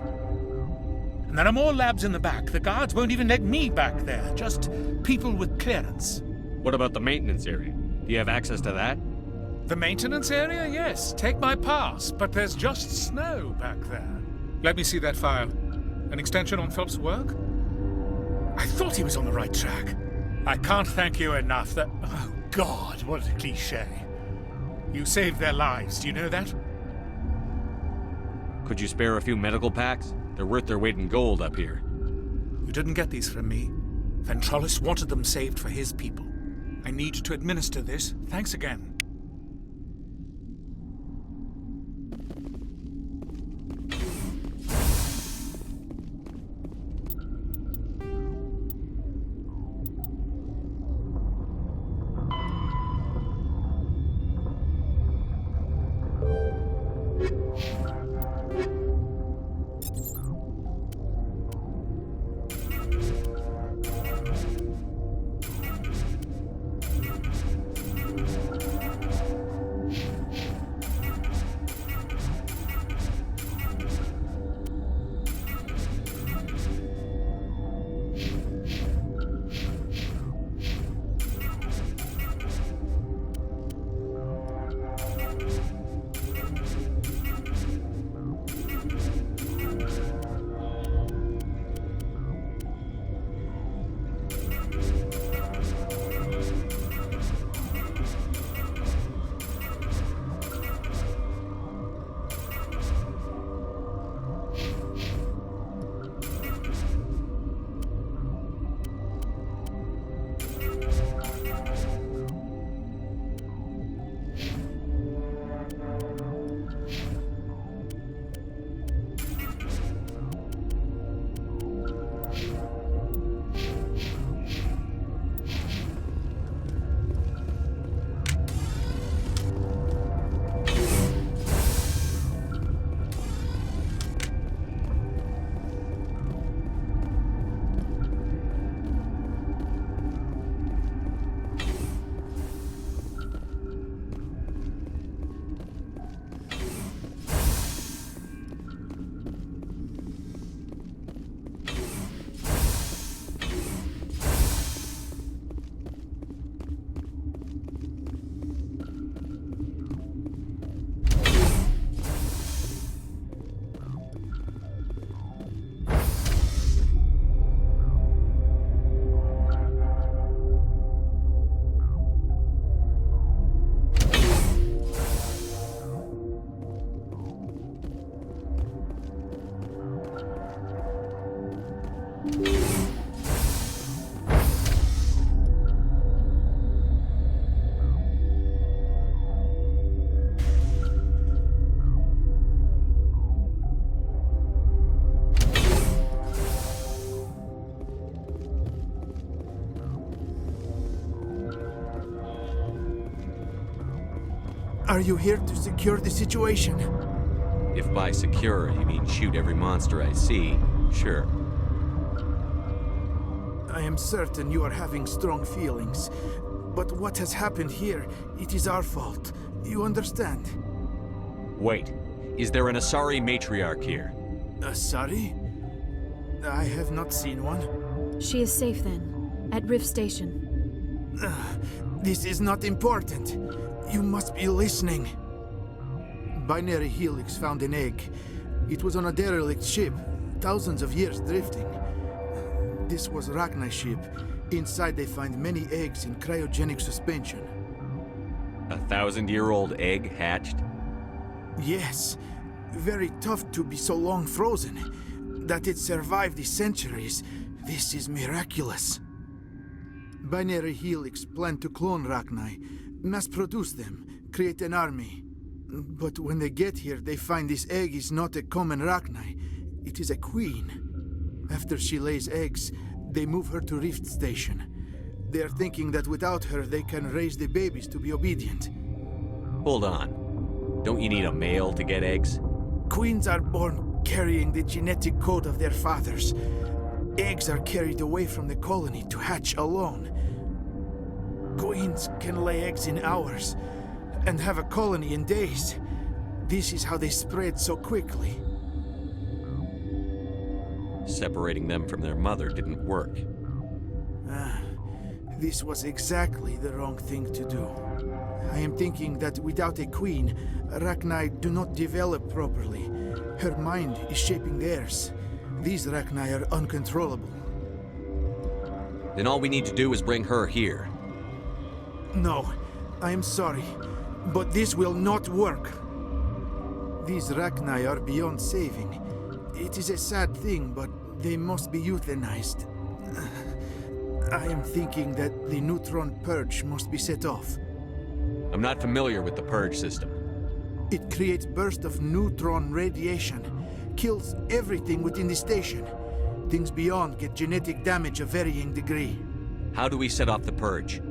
Speaker 14: And there are more labs in the back. The guards won't even let me back there. Just people with clearance.
Speaker 2: What about the maintenance area? Do you have access to that?
Speaker 14: The maintenance area? Yes. Take my pass. But there's just snow back there. Let me see that file. An extension on Phelps' work? I thought he was on the right track. I can't thank you enough that... Oh, God, what a cliché. You saved their lives, do you know that?
Speaker 2: Could you spare a few medical packs? They're worth their weight in gold up here.
Speaker 14: You didn't get these from me. Ventrolis wanted them saved for his people. I need to administer this. Thanks again.
Speaker 18: Are you here to secure the situation?
Speaker 2: If by secure you mean shoot every monster I see, sure.
Speaker 18: I am certain you are having strong feelings. But what has happened here, it is our fault. You understand?
Speaker 2: Wait, is there an Asari matriarch here?
Speaker 18: Asari? I have not seen one.
Speaker 7: She is safe then, at Rift Station.
Speaker 18: This is not important. You must be listening. Binary Helix found an egg. It was on a derelict ship, thousands of years drifting. This was Rachni's ship. Inside they find many eggs in cryogenic suspension.
Speaker 2: 1,000-year-old egg hatched?
Speaker 18: Yes. Very tough to be so long frozen. That it survived the centuries, this is miraculous. Binary Helix planned to clone Rachni, mass-produce them, create an army. But when they get here, they find this egg is not a common Rachni. It is a queen. After she lays eggs, they move her to Rift Station. They are thinking that without her, they can raise the babies to be obedient.
Speaker 2: Hold on. Don't you need a male to get eggs?
Speaker 18: Queens are born carrying the genetic code of their fathers. Eggs are carried away from the colony to hatch alone. Queens can lay eggs in hours and have a colony in days. This is how they spread so quickly.
Speaker 2: Separating them from their mother didn't work.
Speaker 18: This was exactly the wrong thing to do. I am thinking that without a queen, Rachni do not develop properly. Her mind is shaping theirs. These Rachni are uncontrollable.
Speaker 2: Then all we need to do is bring her here.
Speaker 18: No, I am sorry, but this will not work. These Rachni are beyond saving. It is a sad thing, but they must be euthanized. I am thinking that the neutron purge must be set off.
Speaker 2: I'm not familiar with the purge system.
Speaker 18: It creates bursts of neutron radiation, kills everything within the station. Things beyond get genetic damage of varying degree.
Speaker 2: How do we set off the purge?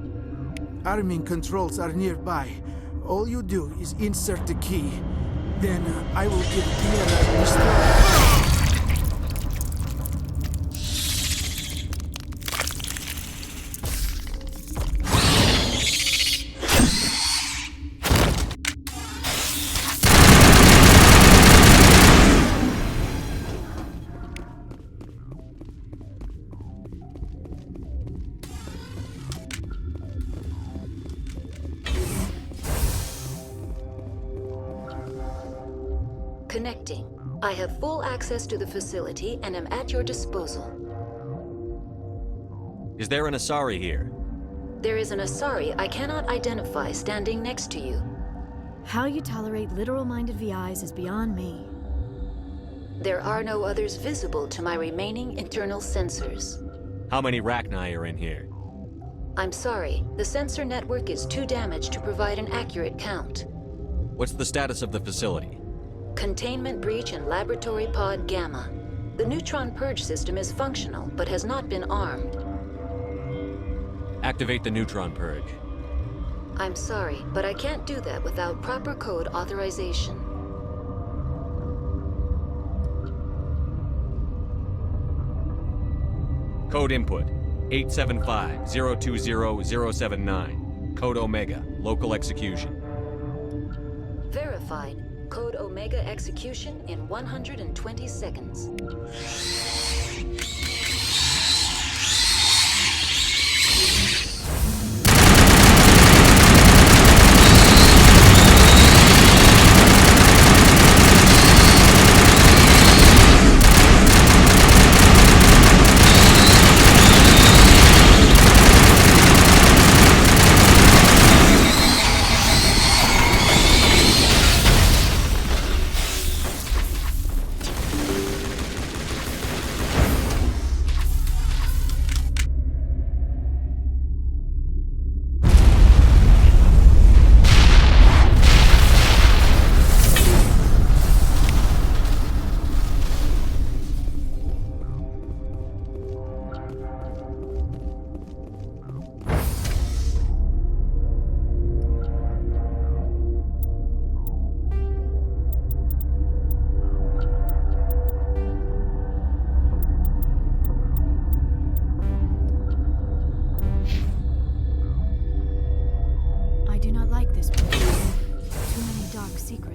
Speaker 18: Arming controls are nearby. All you do is insert the key. Then I will give Tierra destroy.
Speaker 6: Connecting. I have full access to the facility and am at your disposal.
Speaker 2: Is there an Asari here?
Speaker 6: There is an Asari I cannot identify standing next to you.
Speaker 7: How you tolerate literal-minded VIs is beyond me.
Speaker 6: There are no others visible to my remaining internal sensors.
Speaker 2: How many Rachni are in here?
Speaker 6: I'm sorry, the sensor network is too damaged to provide an accurate count.
Speaker 2: What's the status of the facility?
Speaker 6: Containment breach in Laboratory Pod Gamma. The neutron purge system is functional, but has not been armed.
Speaker 2: Activate the neutron purge.
Speaker 6: I'm sorry, but I can't do that without proper code authorization.
Speaker 2: Code input, 875-020-079. Code Omega, local execution.
Speaker 6: Verified. Code Omega execution in 120 seconds.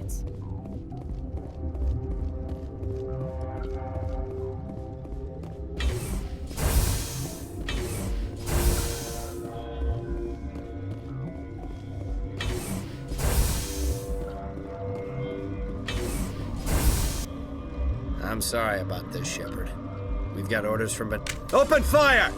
Speaker 7: minutes.
Speaker 10: I'm sorry about this, Shepard. We've got orders from... Open fire!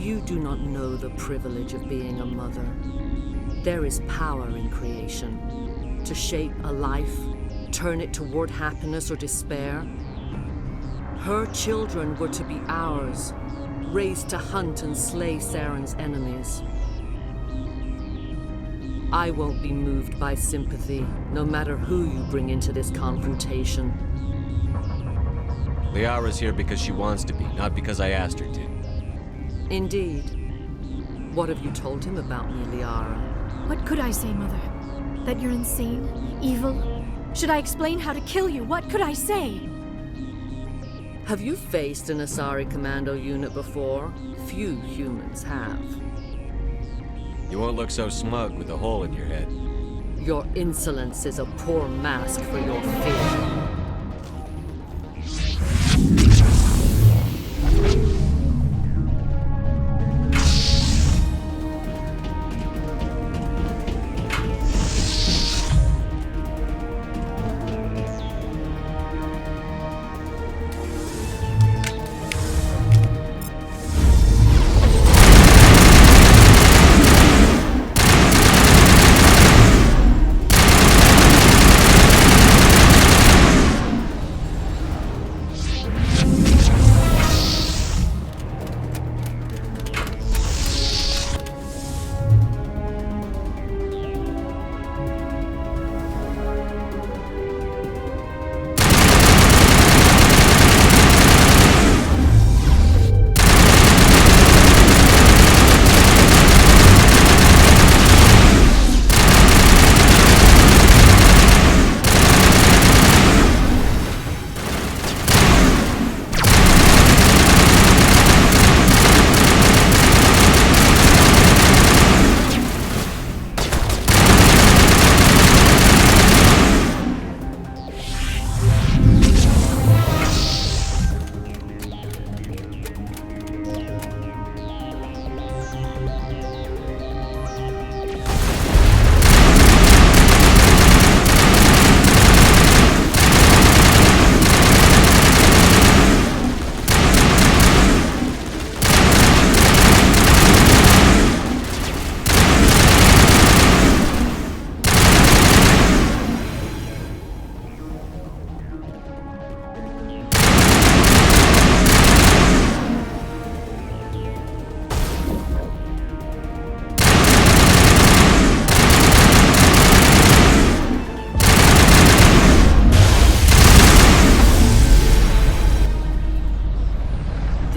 Speaker 19: You do not know the privilege of being a mother. There is power in creation. To shape a life, turn it toward happiness or despair. Her children were to be ours, raised to hunt and slay Saren's enemies. I won't be moved by sympathy, no matter who you bring into this confrontation.
Speaker 2: Liara's here because she wants to be, not because I asked her to.
Speaker 19: Indeed. What have you told him about me, Liara?
Speaker 7: What could I say, Mother? That you're insane? Evil? Should I explain how to kill you? What could I say?
Speaker 19: Have you faced an Asari commando unit before? Few humans have.
Speaker 2: You won't look so smug with a hole in your head.
Speaker 19: Your insolence is a poor mask for your fear.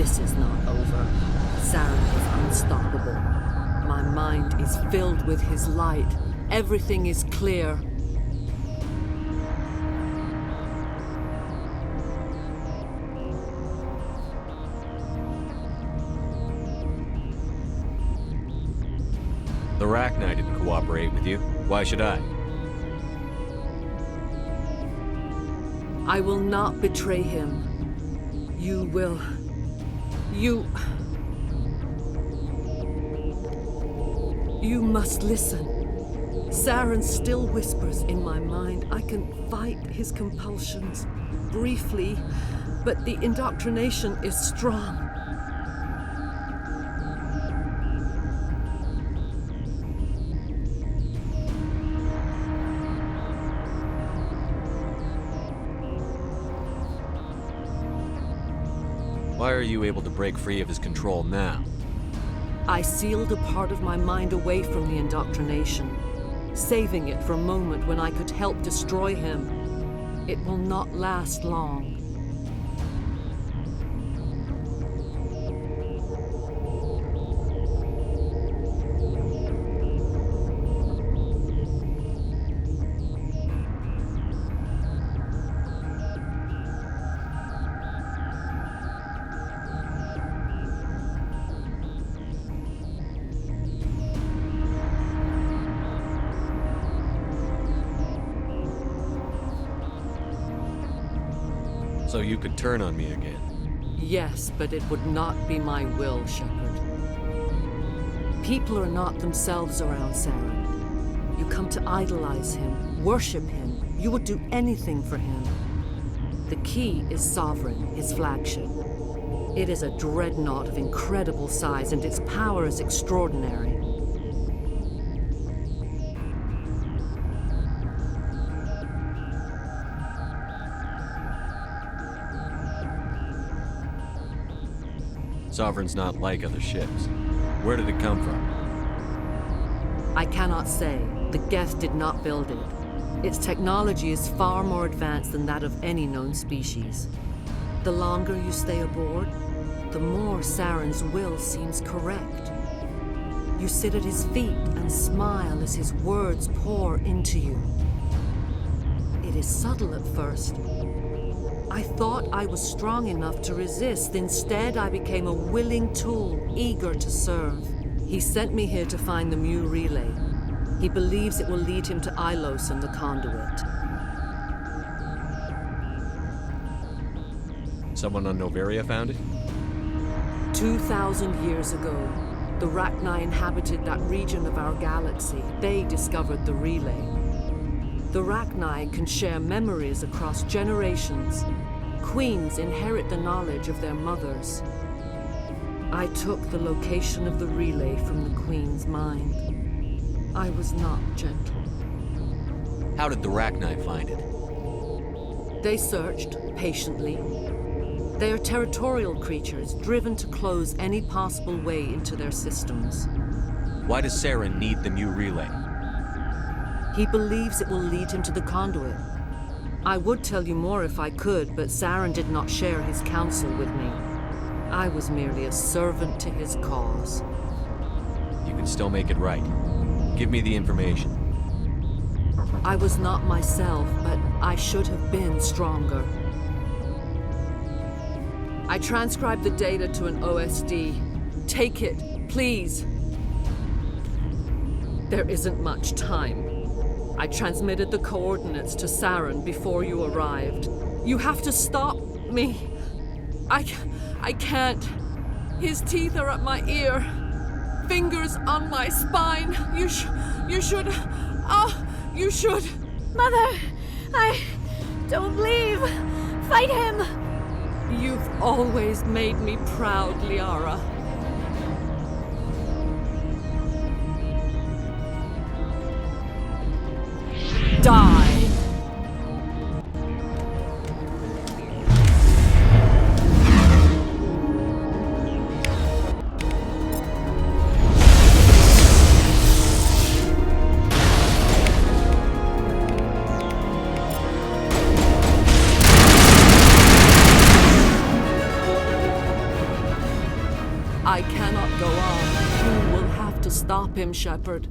Speaker 19: This is not over. Saren is unstoppable. My mind is filled with his light. Everything is clear.
Speaker 2: The Rachni didn't cooperate with you. Why should I?
Speaker 19: I will not betray him. You will. You must listen. Saren still whispers in my mind. I can fight his compulsions briefly, but the indoctrination is strong.
Speaker 2: Why are you able to break free of his control now?
Speaker 19: I sealed a part of my mind away from the indoctrination, saving it for a moment when I could help destroy him. It will not last long.
Speaker 2: So you could turn on me again.
Speaker 19: Yes, but it would not be my will, Shepard. People are not themselves around Saren. You come to idolize him, worship him. You would do anything for him. The key is Sovereign, his flagship. It is a dreadnought of incredible size, and its power is extraordinary.
Speaker 2: Sovereign's not like other ships. Where did it come from?
Speaker 19: I cannot say. The Geth did not build it. Its technology is far more advanced than that of any known species. The longer you stay aboard, the more Saren's will seems correct. You sit at his feet and smile as his words pour into you. It is subtle at first. I thought I was strong enough to resist. Instead, I became a willing tool, eager to serve. He sent me here to find the Mu relay. He believes it will lead him to Ilos and the conduit.
Speaker 2: Someone on Noveria found it?
Speaker 19: 2,000 years ago, the Rachni inhabited that region of our galaxy. They discovered the relay. The Rachni can share memories across generations. Queens inherit the knowledge of their mothers. I took the location of the relay from the Queen's mind. I was not gentle.
Speaker 2: How did the Rachni find it?
Speaker 19: They searched, patiently. They are territorial creatures, driven to close any possible way into their systems.
Speaker 2: Why does Saren need the Mu relay?
Speaker 19: He believes it will lead him to the conduit. I would tell you more if I could, but Saren did not share his counsel with me. I was merely a servant to his cause.
Speaker 2: You can still make it right. Give me the information.
Speaker 19: I was not myself, but I should have been stronger. I transcribed the data to an OSD. Take it, please. There isn't much time. I transmitted the coordinates to Saren before you arrived. You have to stop me. I can't. His teeth are at my ear. Fingers on my spine. You should. You should.
Speaker 7: Mother, don't leave. Fight him.
Speaker 19: You've always made me proud, Liara. Die! go on. You will have to stop him, Shepard.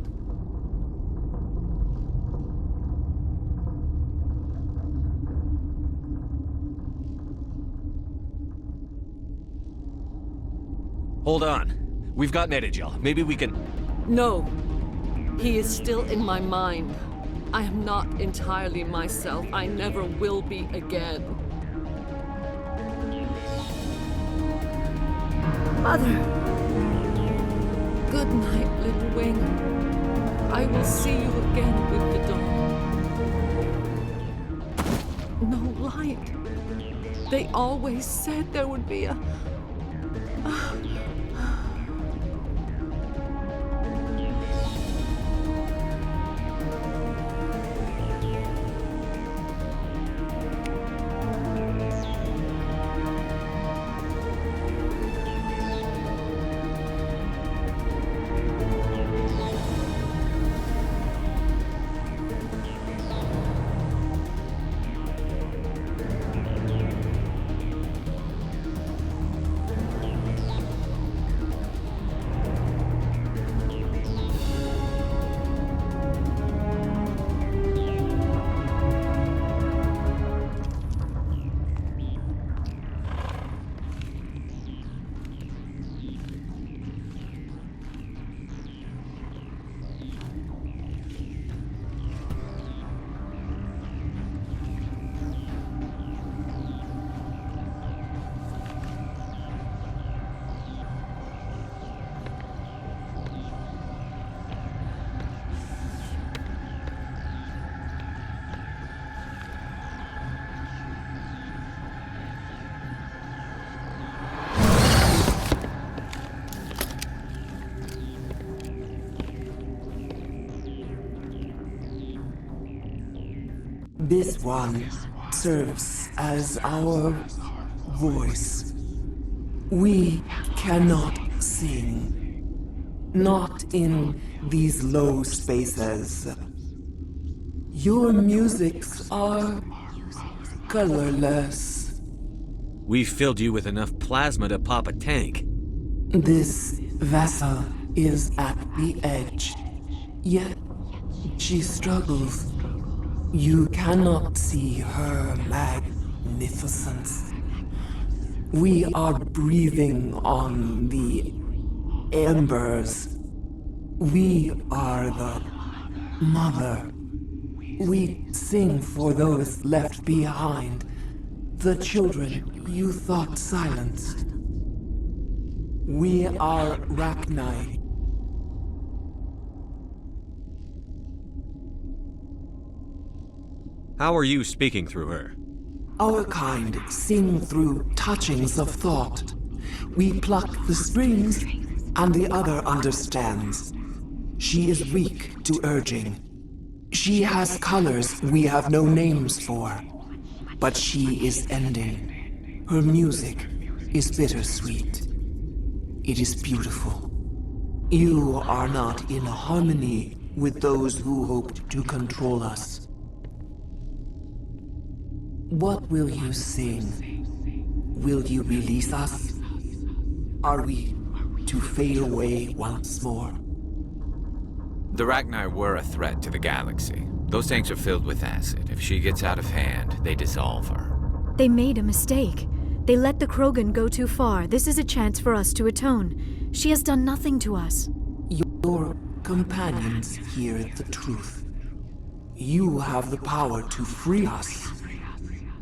Speaker 2: Hold on. We've got Netagel. Maybe we can...
Speaker 19: No. He is still in my mind. I am not entirely myself. I never will be again.
Speaker 7: Mother!
Speaker 19: Good night, little wing. I will see you again with the dawn. No light. They always said there would be a...
Speaker 20: This one serves as our voice. We cannot sing. Not in these low spaces. Your musics are colorless.
Speaker 2: We filled you with enough plasma to pop a tank.
Speaker 20: This vessel is at the edge. Yet she struggles. You cannot see her magnificence. We are breathing on the embers. We are the mother. We sing for those left behind, the children you thought silenced. We are Rachni.
Speaker 2: How are you speaking through her?
Speaker 20: Our kind sing through touchings of thought. We pluck the strings, and the other understands. She is weak to urging. She has colors we have no names for. But she is ending. Her music is bittersweet. It is beautiful. You are not in harmony with those who hoped to control us. What will you sing? Will you release us? Are we to fade away once more?
Speaker 5: The Rachni were a threat to the galaxy. Those tanks are filled with acid. If she gets out of hand, they dissolve her.
Speaker 7: They made a mistake. They let the Krogan go too far. This is a chance for us to atone. She has done nothing to us.
Speaker 20: Your companions hear the truth. You have the power to free us,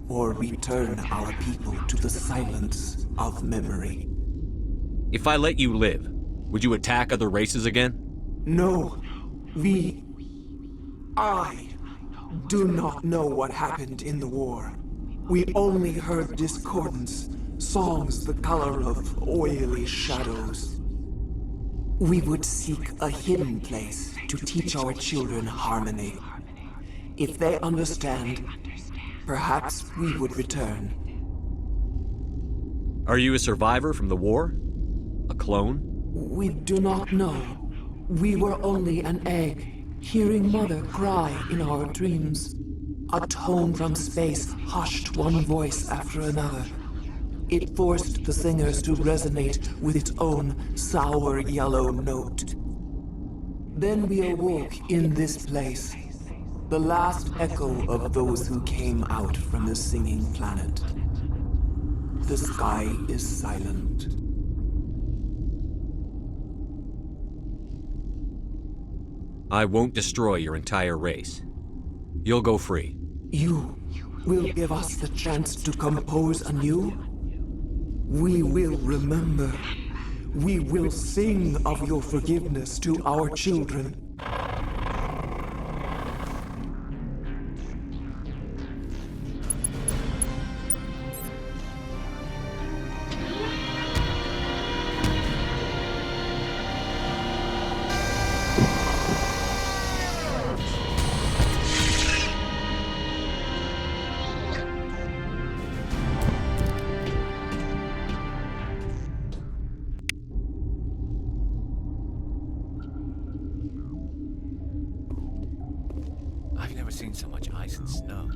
Speaker 20: or return our people to the silence of memory.
Speaker 2: If I let you live, would you attack other races again?
Speaker 20: No. I do not know what happened in the war. We only heard discordance, songs the color of oily shadows. We would seek a hidden place to teach our children harmony. If they understand, perhaps we would return.
Speaker 2: Are you a survivor from the war? A clone?
Speaker 20: We do not know. We were only an egg, hearing Mother cry in our dreams. A tone from space hushed one voice after another. It forced the singers to resonate with its own sour yellow note. Then we awoke in this place, the last echo of those who came out from the singing planet. The sky is silent.
Speaker 2: I won't destroy your entire race. You'll go free.
Speaker 20: You will give us the chance to compose anew? We will remember. We will sing of your forgiveness to our children.
Speaker 5: I've never seen so much ice and snow.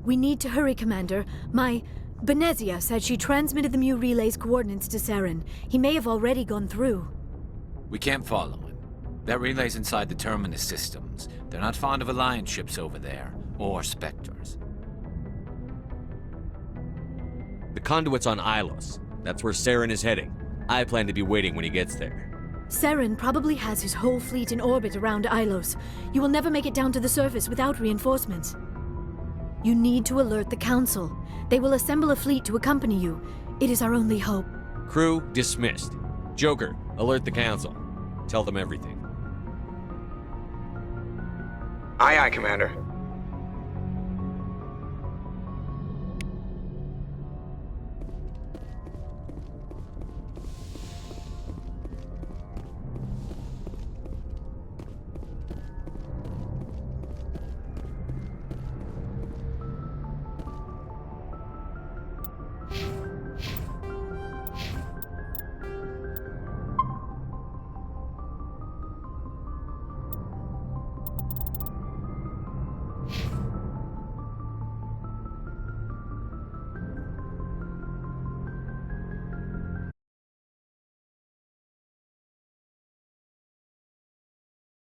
Speaker 7: We need to hurry, Commander. Benezia said she transmitted the Mu relay's coordinates to Saren. He may have already gone through.
Speaker 5: We can't follow him. That relay's inside the Terminus systems. They're not fond of Alliance ships over there, or Spectres.
Speaker 2: The conduit's on Ilos. That's where Saren is heading. I plan to be waiting when he gets there.
Speaker 7: Saren probably has his whole fleet in orbit around Ilos. You will never make it down to the surface without reinforcements. You need to alert the Council. They will assemble a fleet to accompany you. It is our only hope.
Speaker 2: Crew dismissed. Joker, alert the Council. Tell them everything.
Speaker 21: Aye, aye, Commander.